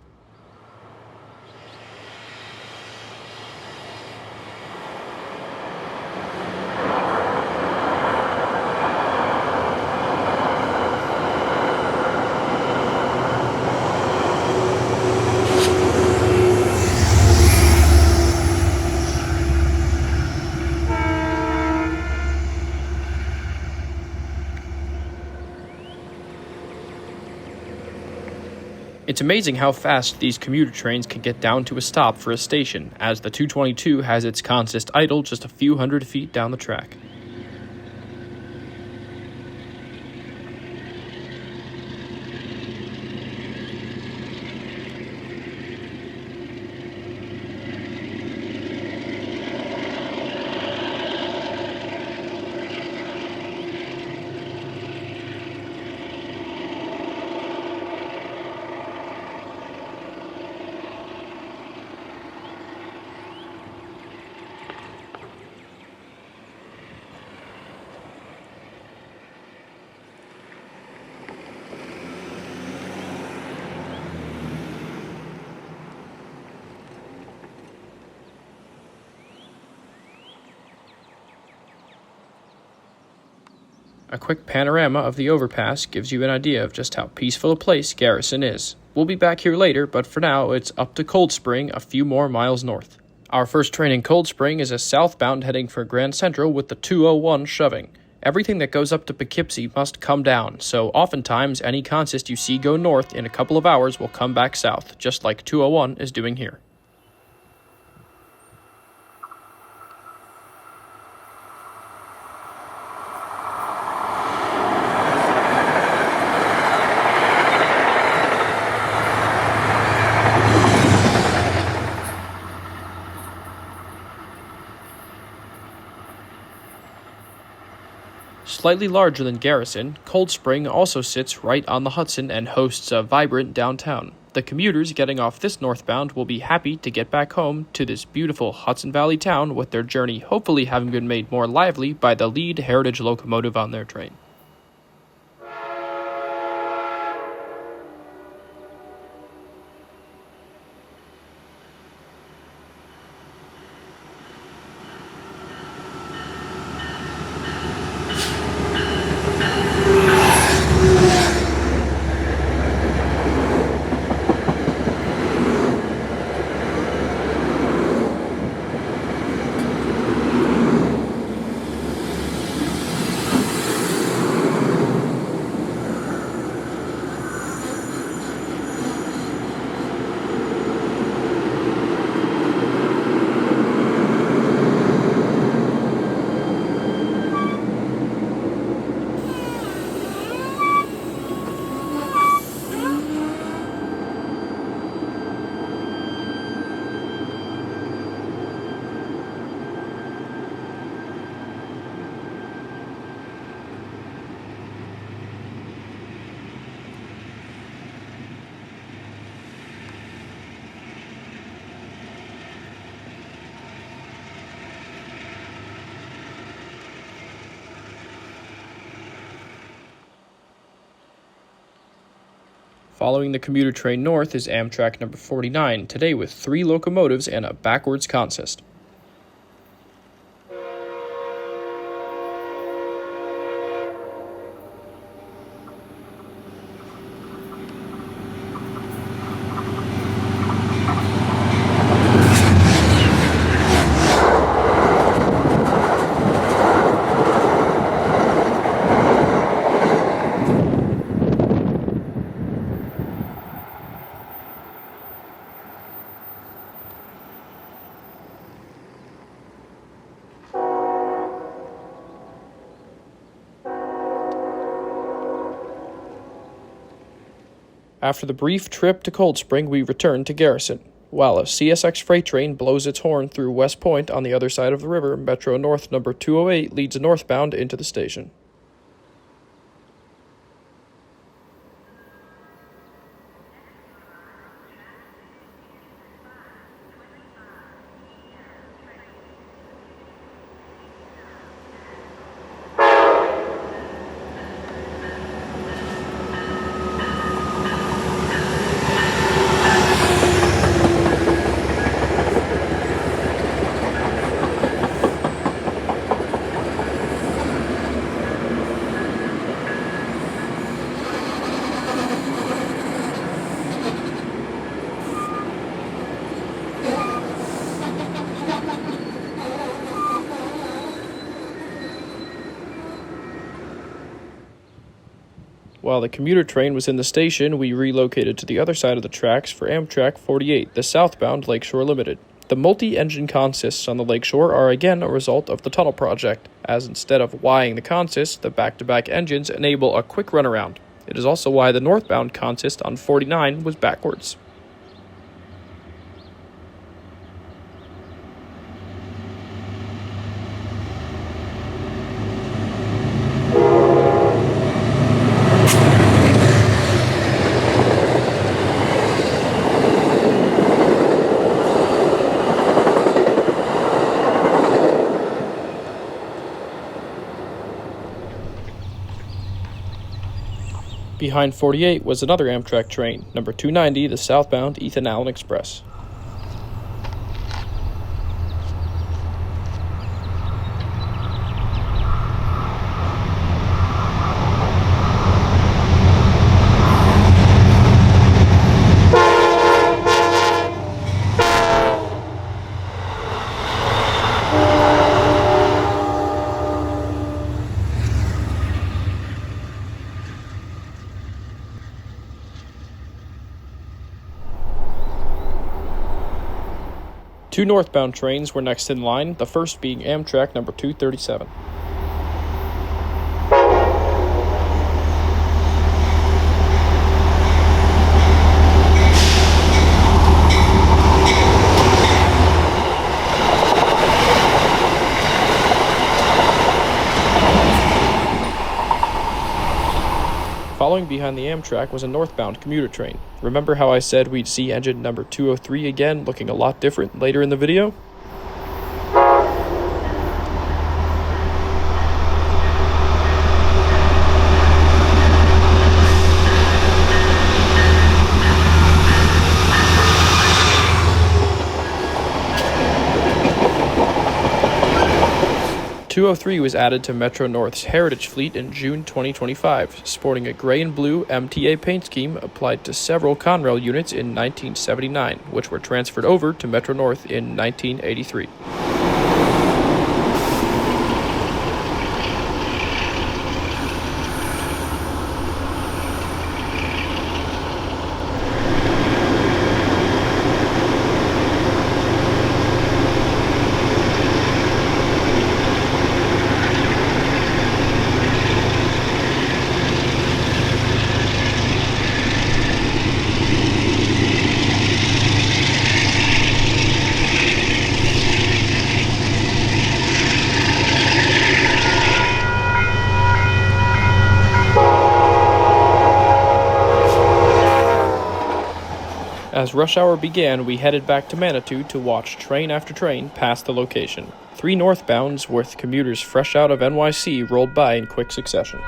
It's amazing how fast these commuter trains can get down to a stop for a station, as the 222 has its consist idle just a few hundred feet down the track. A quick panorama of the overpass gives you an idea of just how peaceful a place Garrison is. We'll be back here later, but for now, it's up to Cold Spring, a few more miles north. Our first train in Cold Spring is a southbound heading for Grand Central with the 201 shoving. Everything that goes up to Poughkeepsie must come down, so oftentimes any consist you see go north in a couple of hours will come back south, just like 201 is doing here. Slightly larger than Garrison, Cold Spring also sits right on the Hudson and hosts a vibrant downtown. The commuters getting off this northbound will be happy to get back home to this beautiful Hudson Valley town, with their journey hopefully having been made more lively by the lead heritage locomotive on their train. Following the commuter train north is Amtrak number 49, today with 3 locomotives and a backwards consist. After the brief trip to Cold Spring, we return to Garrison. While a CSX freight train blows its horn through West Point on the other side of the river, Metro North number 208 leads northbound into the station. While the commuter train was in the station, we relocated to the other side of the tracks for Amtrak 48, the southbound Lakeshore Limited. The multi-engine consists on the Lakeshore are again a result of the tunnel project, as instead of Ying the consist, the back-to-back engines enable a quick runaround. It is also why the northbound consist on 49 was backwards. Behind 48 was another Amtrak train, number 290, the southbound Ethan Allen Express. Two northbound trains were next in line, the first being Amtrak number 237. Following behind the Amtrak was a northbound commuter train. Remember how I said we'd see engine number 203 again, looking a lot different later in the video? .203 was added to Metro North's Heritage Fleet in June 2025, sporting a gray and blue MTA paint scheme applied to several Conrail units in 1979, which were transferred over to Metro North in 1983. As rush hour began, we headed back to Manitou to watch train after train pass the location. 3 northbounds with commuters fresh out of NYC rolled by in quick succession.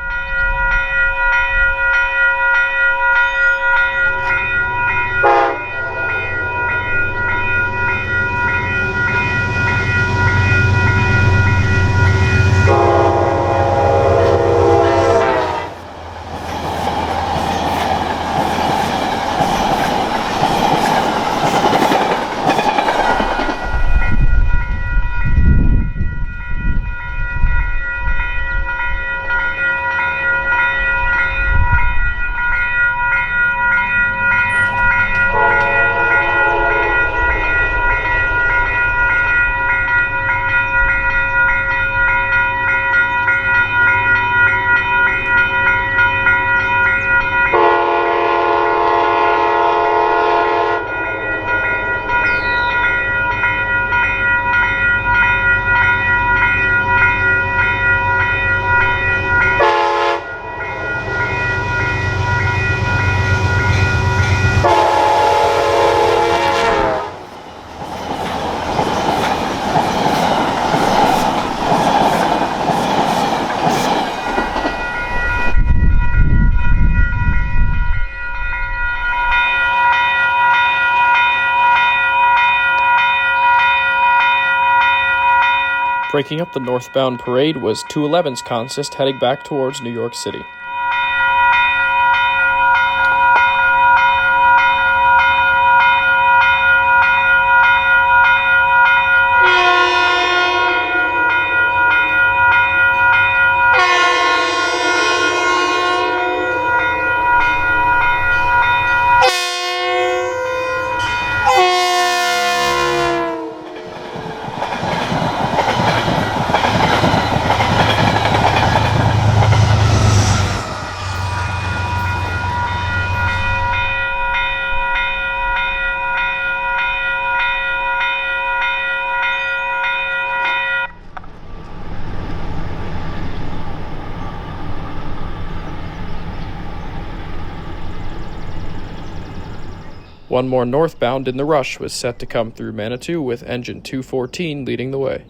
Breaking up the northbound parade was 211's consist heading back towards New York City. One more northbound in the rush was set to come through Manitou, with engine 214 leading the way.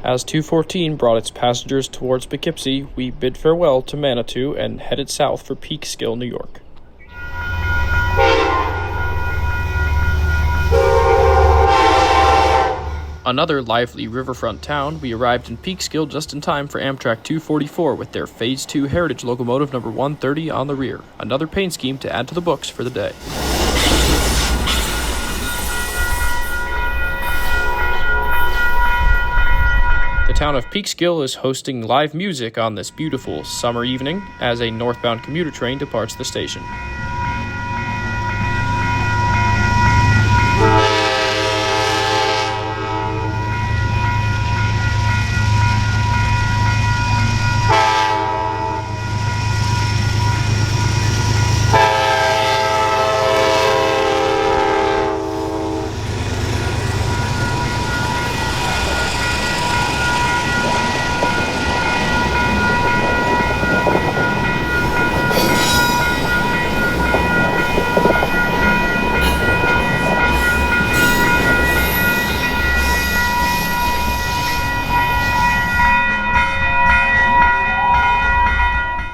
As 214 brought its passengers towards Poughkeepsie, we bid farewell to Manitou and headed south for Peekskill, New York. Another lively riverfront town, we arrived in Peekskill just in time for Amtrak 244 with their Phase 2 Heritage locomotive number 130 on the rear. Another paint scheme to add to the books for the day. The town of Peekskill is hosting live music on this beautiful summer evening as a northbound commuter train departs the station.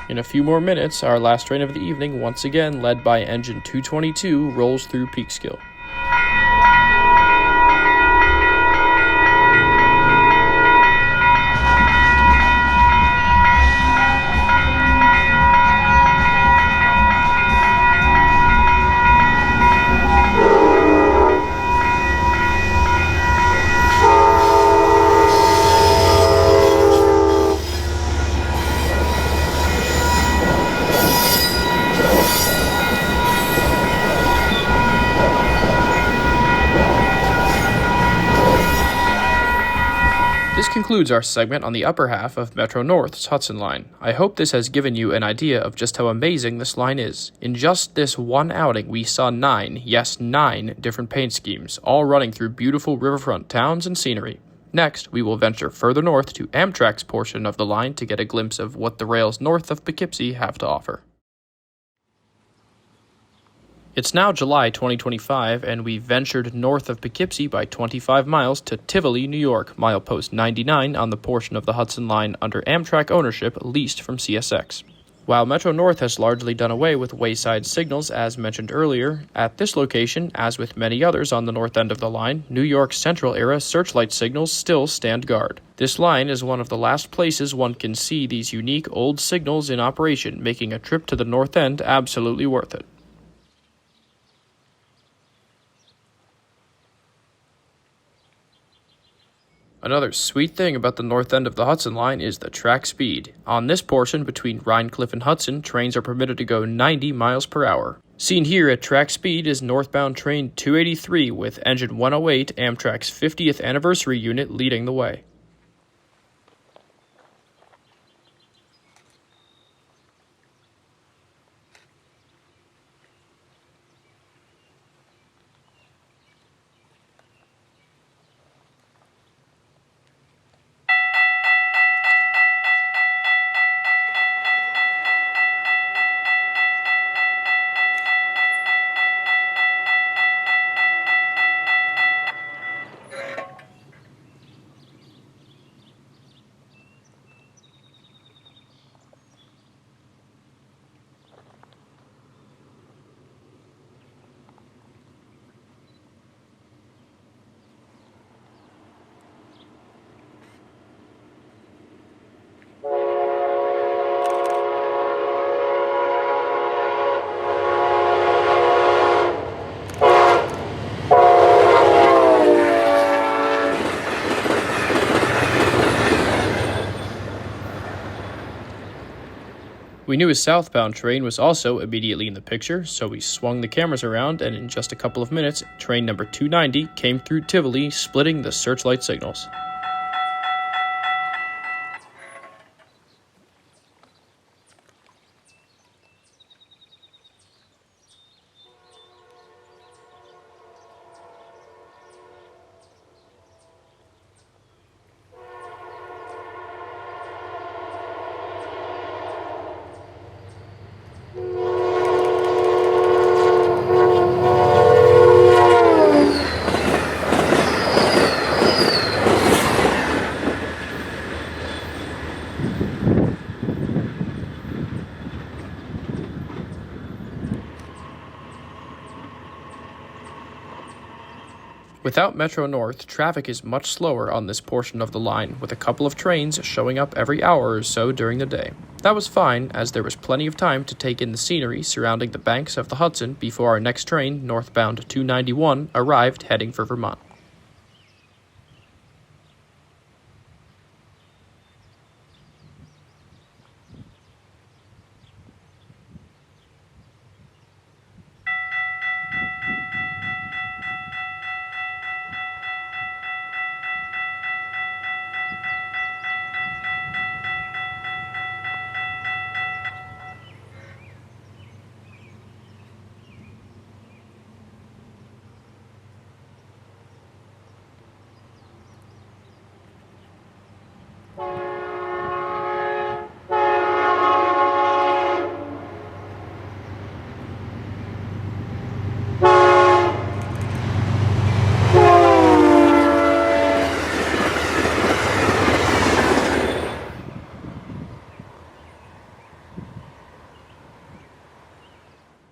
In a few more minutes, our last train of the evening, once again led by engine 222, rolls through Peekskill. This concludes our segment on the upper half of Metro North's Hudson line. I hope this has given you an idea of just how amazing this line is. In just this one outing, we saw 9 different paint schemes, all running through beautiful riverfront towns and scenery. Next, we will venture further north to Amtrak's portion of the line to get a glimpse of what the rails north of Poughkeepsie have to offer. It's now July 2025, and we ventured north of Poughkeepsie by 25 miles to Tivoli, New York, milepost 99 on the portion of the Hudson line under Amtrak ownership leased from CSX. While Metro North has largely done away with wayside signals as mentioned earlier, at this location, as with many others on the north end of the line, New York's Central-era searchlight signals still stand guard. This line is one of the last places one can see these unique old signals in operation, making a trip to the north end absolutely worth it. Another sweet thing about the north end of the Hudson line is the track speed. On this portion between Rhinecliff and Hudson, trains are permitted to go 90 miles per hour. Seen here at track speed is northbound train 283 with engine 108, Amtrak's 50th anniversary unit, leading the way. We knew a southbound train was also immediately in the picture, so we swung the cameras around, and in just a couple of minutes, train number 290 came through Tivoli, splitting the searchlight signals. Without Metro North, traffic is much slower on this portion of the line, with a couple of trains showing up every hour or so during the day. That was fine, as there was plenty of time to take in the scenery surrounding the banks of the Hudson before our next train, northbound 291, arrived heading for Vermont.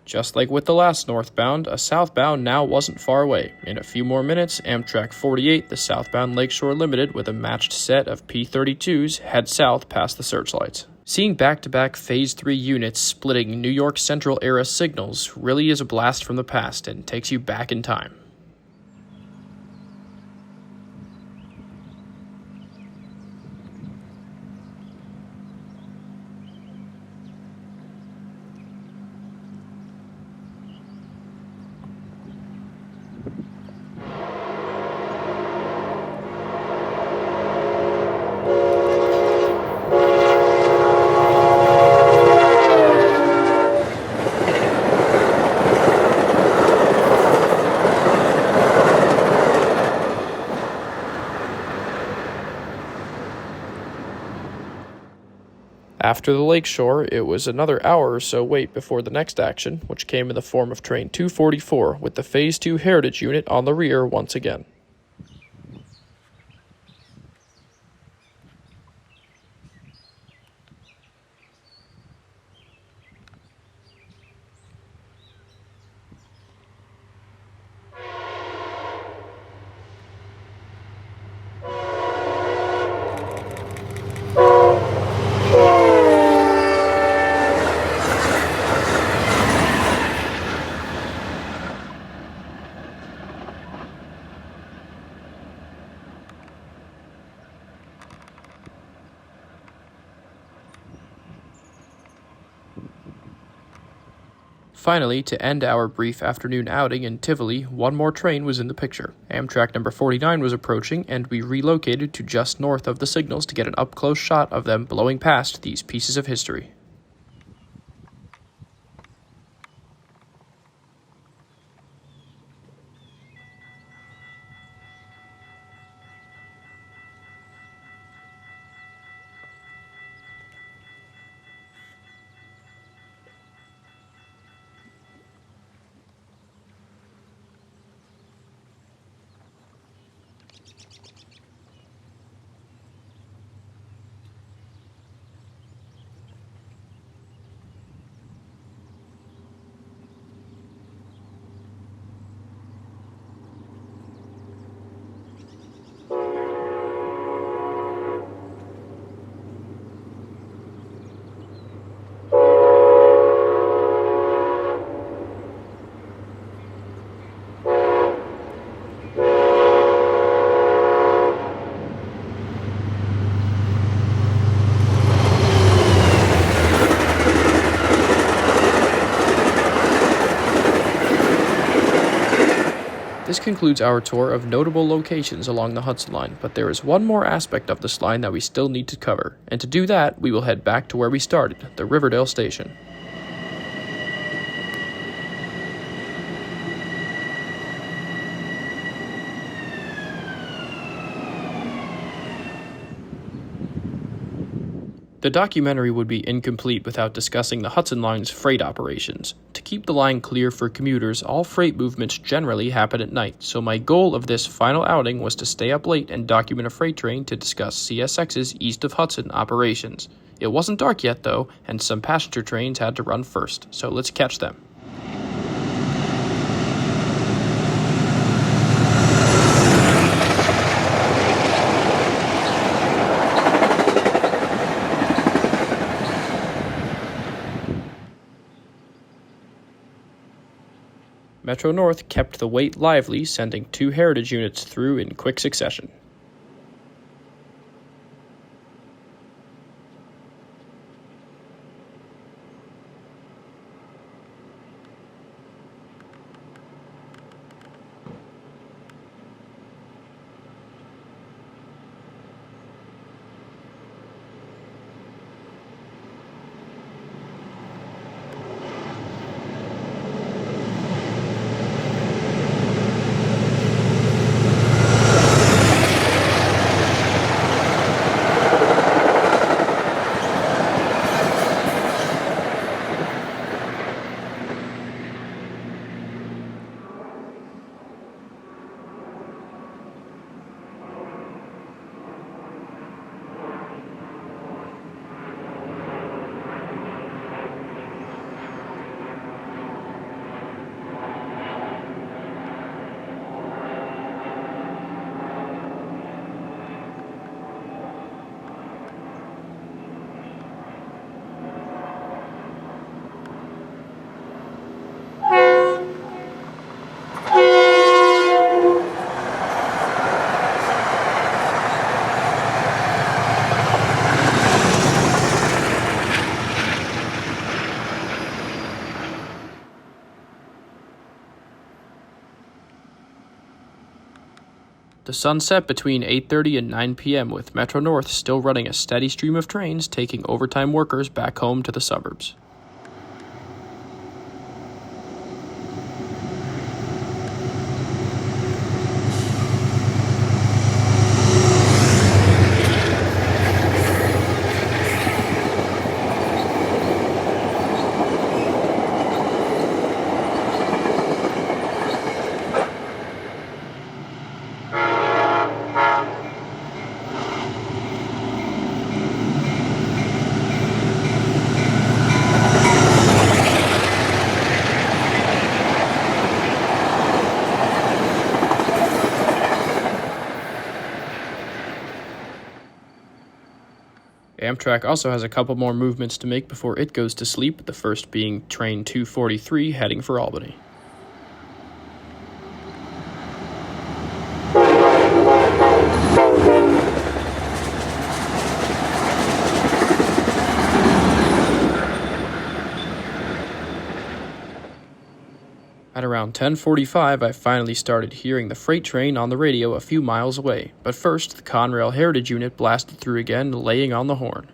Just like with the last northbound, a southbound now wasn't far away. In a few more minutes, Amtrak 48, the southbound Lakeshore Limited with a matched set of P-32s, head south past the searchlights. Seeing back-to-back Phase 3 units splitting New York Central-era signals really is a blast from the past and takes you back in time. After the Lakeshore, it was another hour or so wait before the next action, which came in the form of Train 244, with the Phase 2 Heritage Unit on the rear once again. Finally, to end our brief afternoon outing in Tivoli, one more train was in the picture. Amtrak number 49 was approaching, and we relocated to just north of the signals to get an up-close shot of them blowing past these pieces of history. This concludes our tour of notable locations along the Hudson Line, but there is one more aspect of this line that we still need to cover, and to do that, we will head back to where we started, the Riverdale Station. The documentary would be incomplete without discussing the Hudson Line's freight operations. To keep the line clear for commuters, all freight movements generally happen at night, so my goal of this final outing was to stay up late and document a freight train to discuss CSX's east of Hudson operations. It wasn't dark yet, though, and some passenger trains had to run first, so let's catch them. Metro North kept the wait lively, sending 2 Heritage units through in quick succession. The sun set between 8:30 and 9 p.m. with Metro North still running a steady stream of trains taking overtime workers back home to the suburbs. Amtrak also has a couple more movements to make before it goes to sleep, the first being train 243 heading for Albany. At around 10:45, I finally started hearing the freight train on the radio a few miles away, but first the Conrail Heritage unit blasted through again, laying on the horn.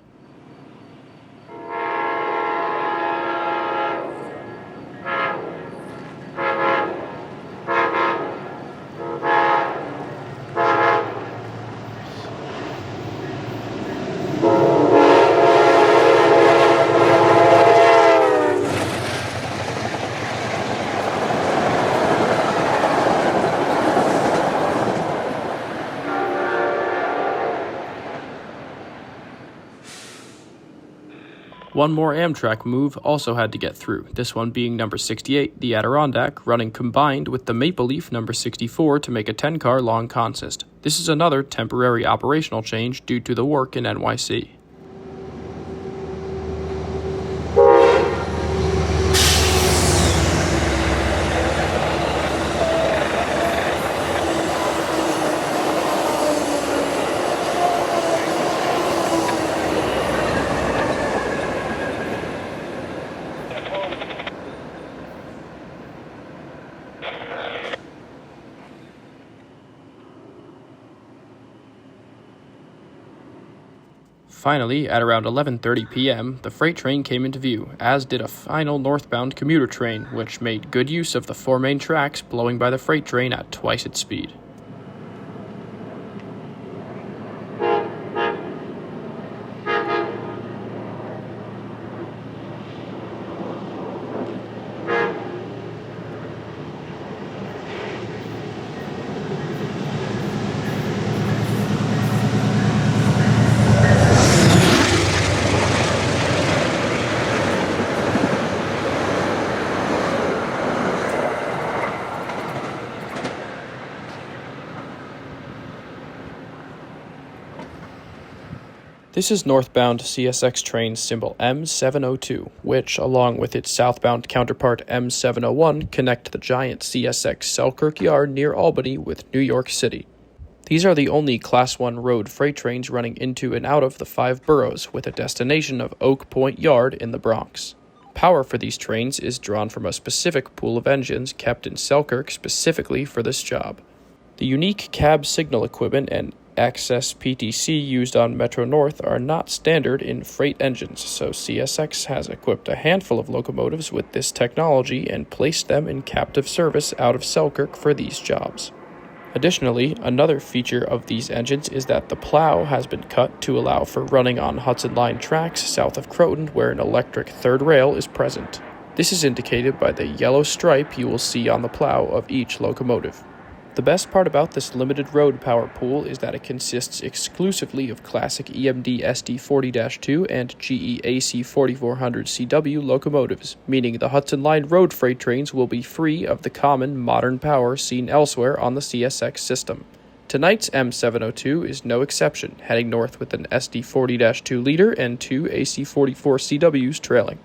One more Amtrak move also had to get through, this one being number 68, the Adirondack, running combined with the Maple Leaf number 64 to make a 10-car long consist. This is another temporary operational change due to the work in NYC. Finally, at around 11:30 p.m., the freight train came into view, as did a final northbound commuter train, which made good use of the 4 main tracks blowing by the freight train at twice its speed. This is northbound CSX train symbol M702, which, along with its southbound counterpart M701, connect the giant CSX Selkirk yard near Albany with New York City. These are the only Class 1 road freight trains running into and out of the 5 boroughs, with a destination of Oak Point Yard in the Bronx. Power for these trains is drawn from a specific pool of engines kept in Selkirk specifically for this job. The unique cab signal equipment and Access PTC used on Metro North are not standard in freight engines, so CSX has equipped a handful of locomotives with this technology and placed them in captive service out of Selkirk for these jobs. Additionally, another feature of these engines is that the plow has been cut to allow for running on Hudson Line tracks south of Croton where an electric third rail is present. This is indicated by the yellow stripe you will see on the plow of each locomotive. The best part about this limited road power pool is that it consists exclusively of classic EMD SD40-2 and GE AC 4400CW locomotives, meaning the Hudson Line road freight trains will be free of the common modern power seen elsewhere on the CSX system. Tonight's M702 is no exception, heading north with an SD40-2 leader and 2 AC44CWs trailing.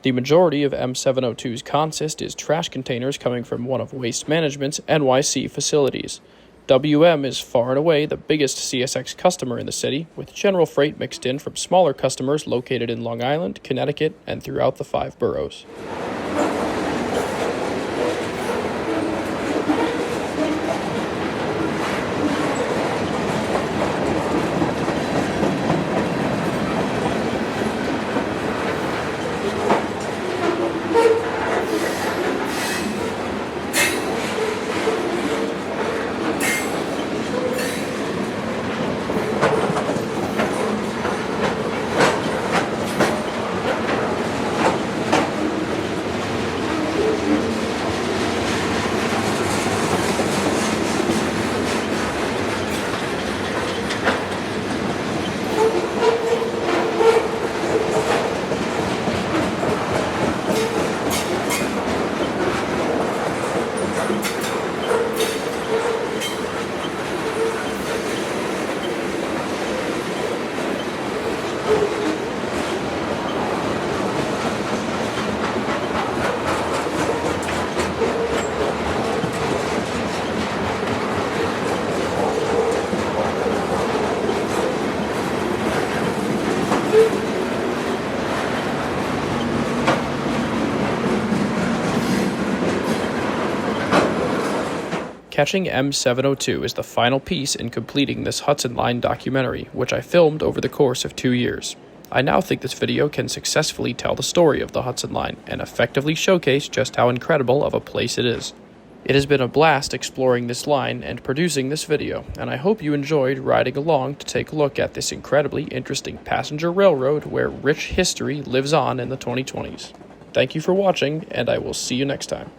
The majority of M702's consist is trash containers coming from one of Waste Management's NYC facilities. WM is far and away the biggest CSX customer in the city, with general freight mixed in from smaller customers located in Long Island, Connecticut, and throughout the 5 boroughs. Catching M702 is the final piece in completing this Hudson Line documentary, which I filmed over the course of 2 years. I now think this video can successfully tell the story of the Hudson Line and effectively showcase just how incredible of a place it is. It has been a blast exploring this line and producing this video, and I hope you enjoyed riding along to take a look at this incredibly interesting passenger railroad where rich history lives on in the 2020s. Thank you for watching, and I will see you next time.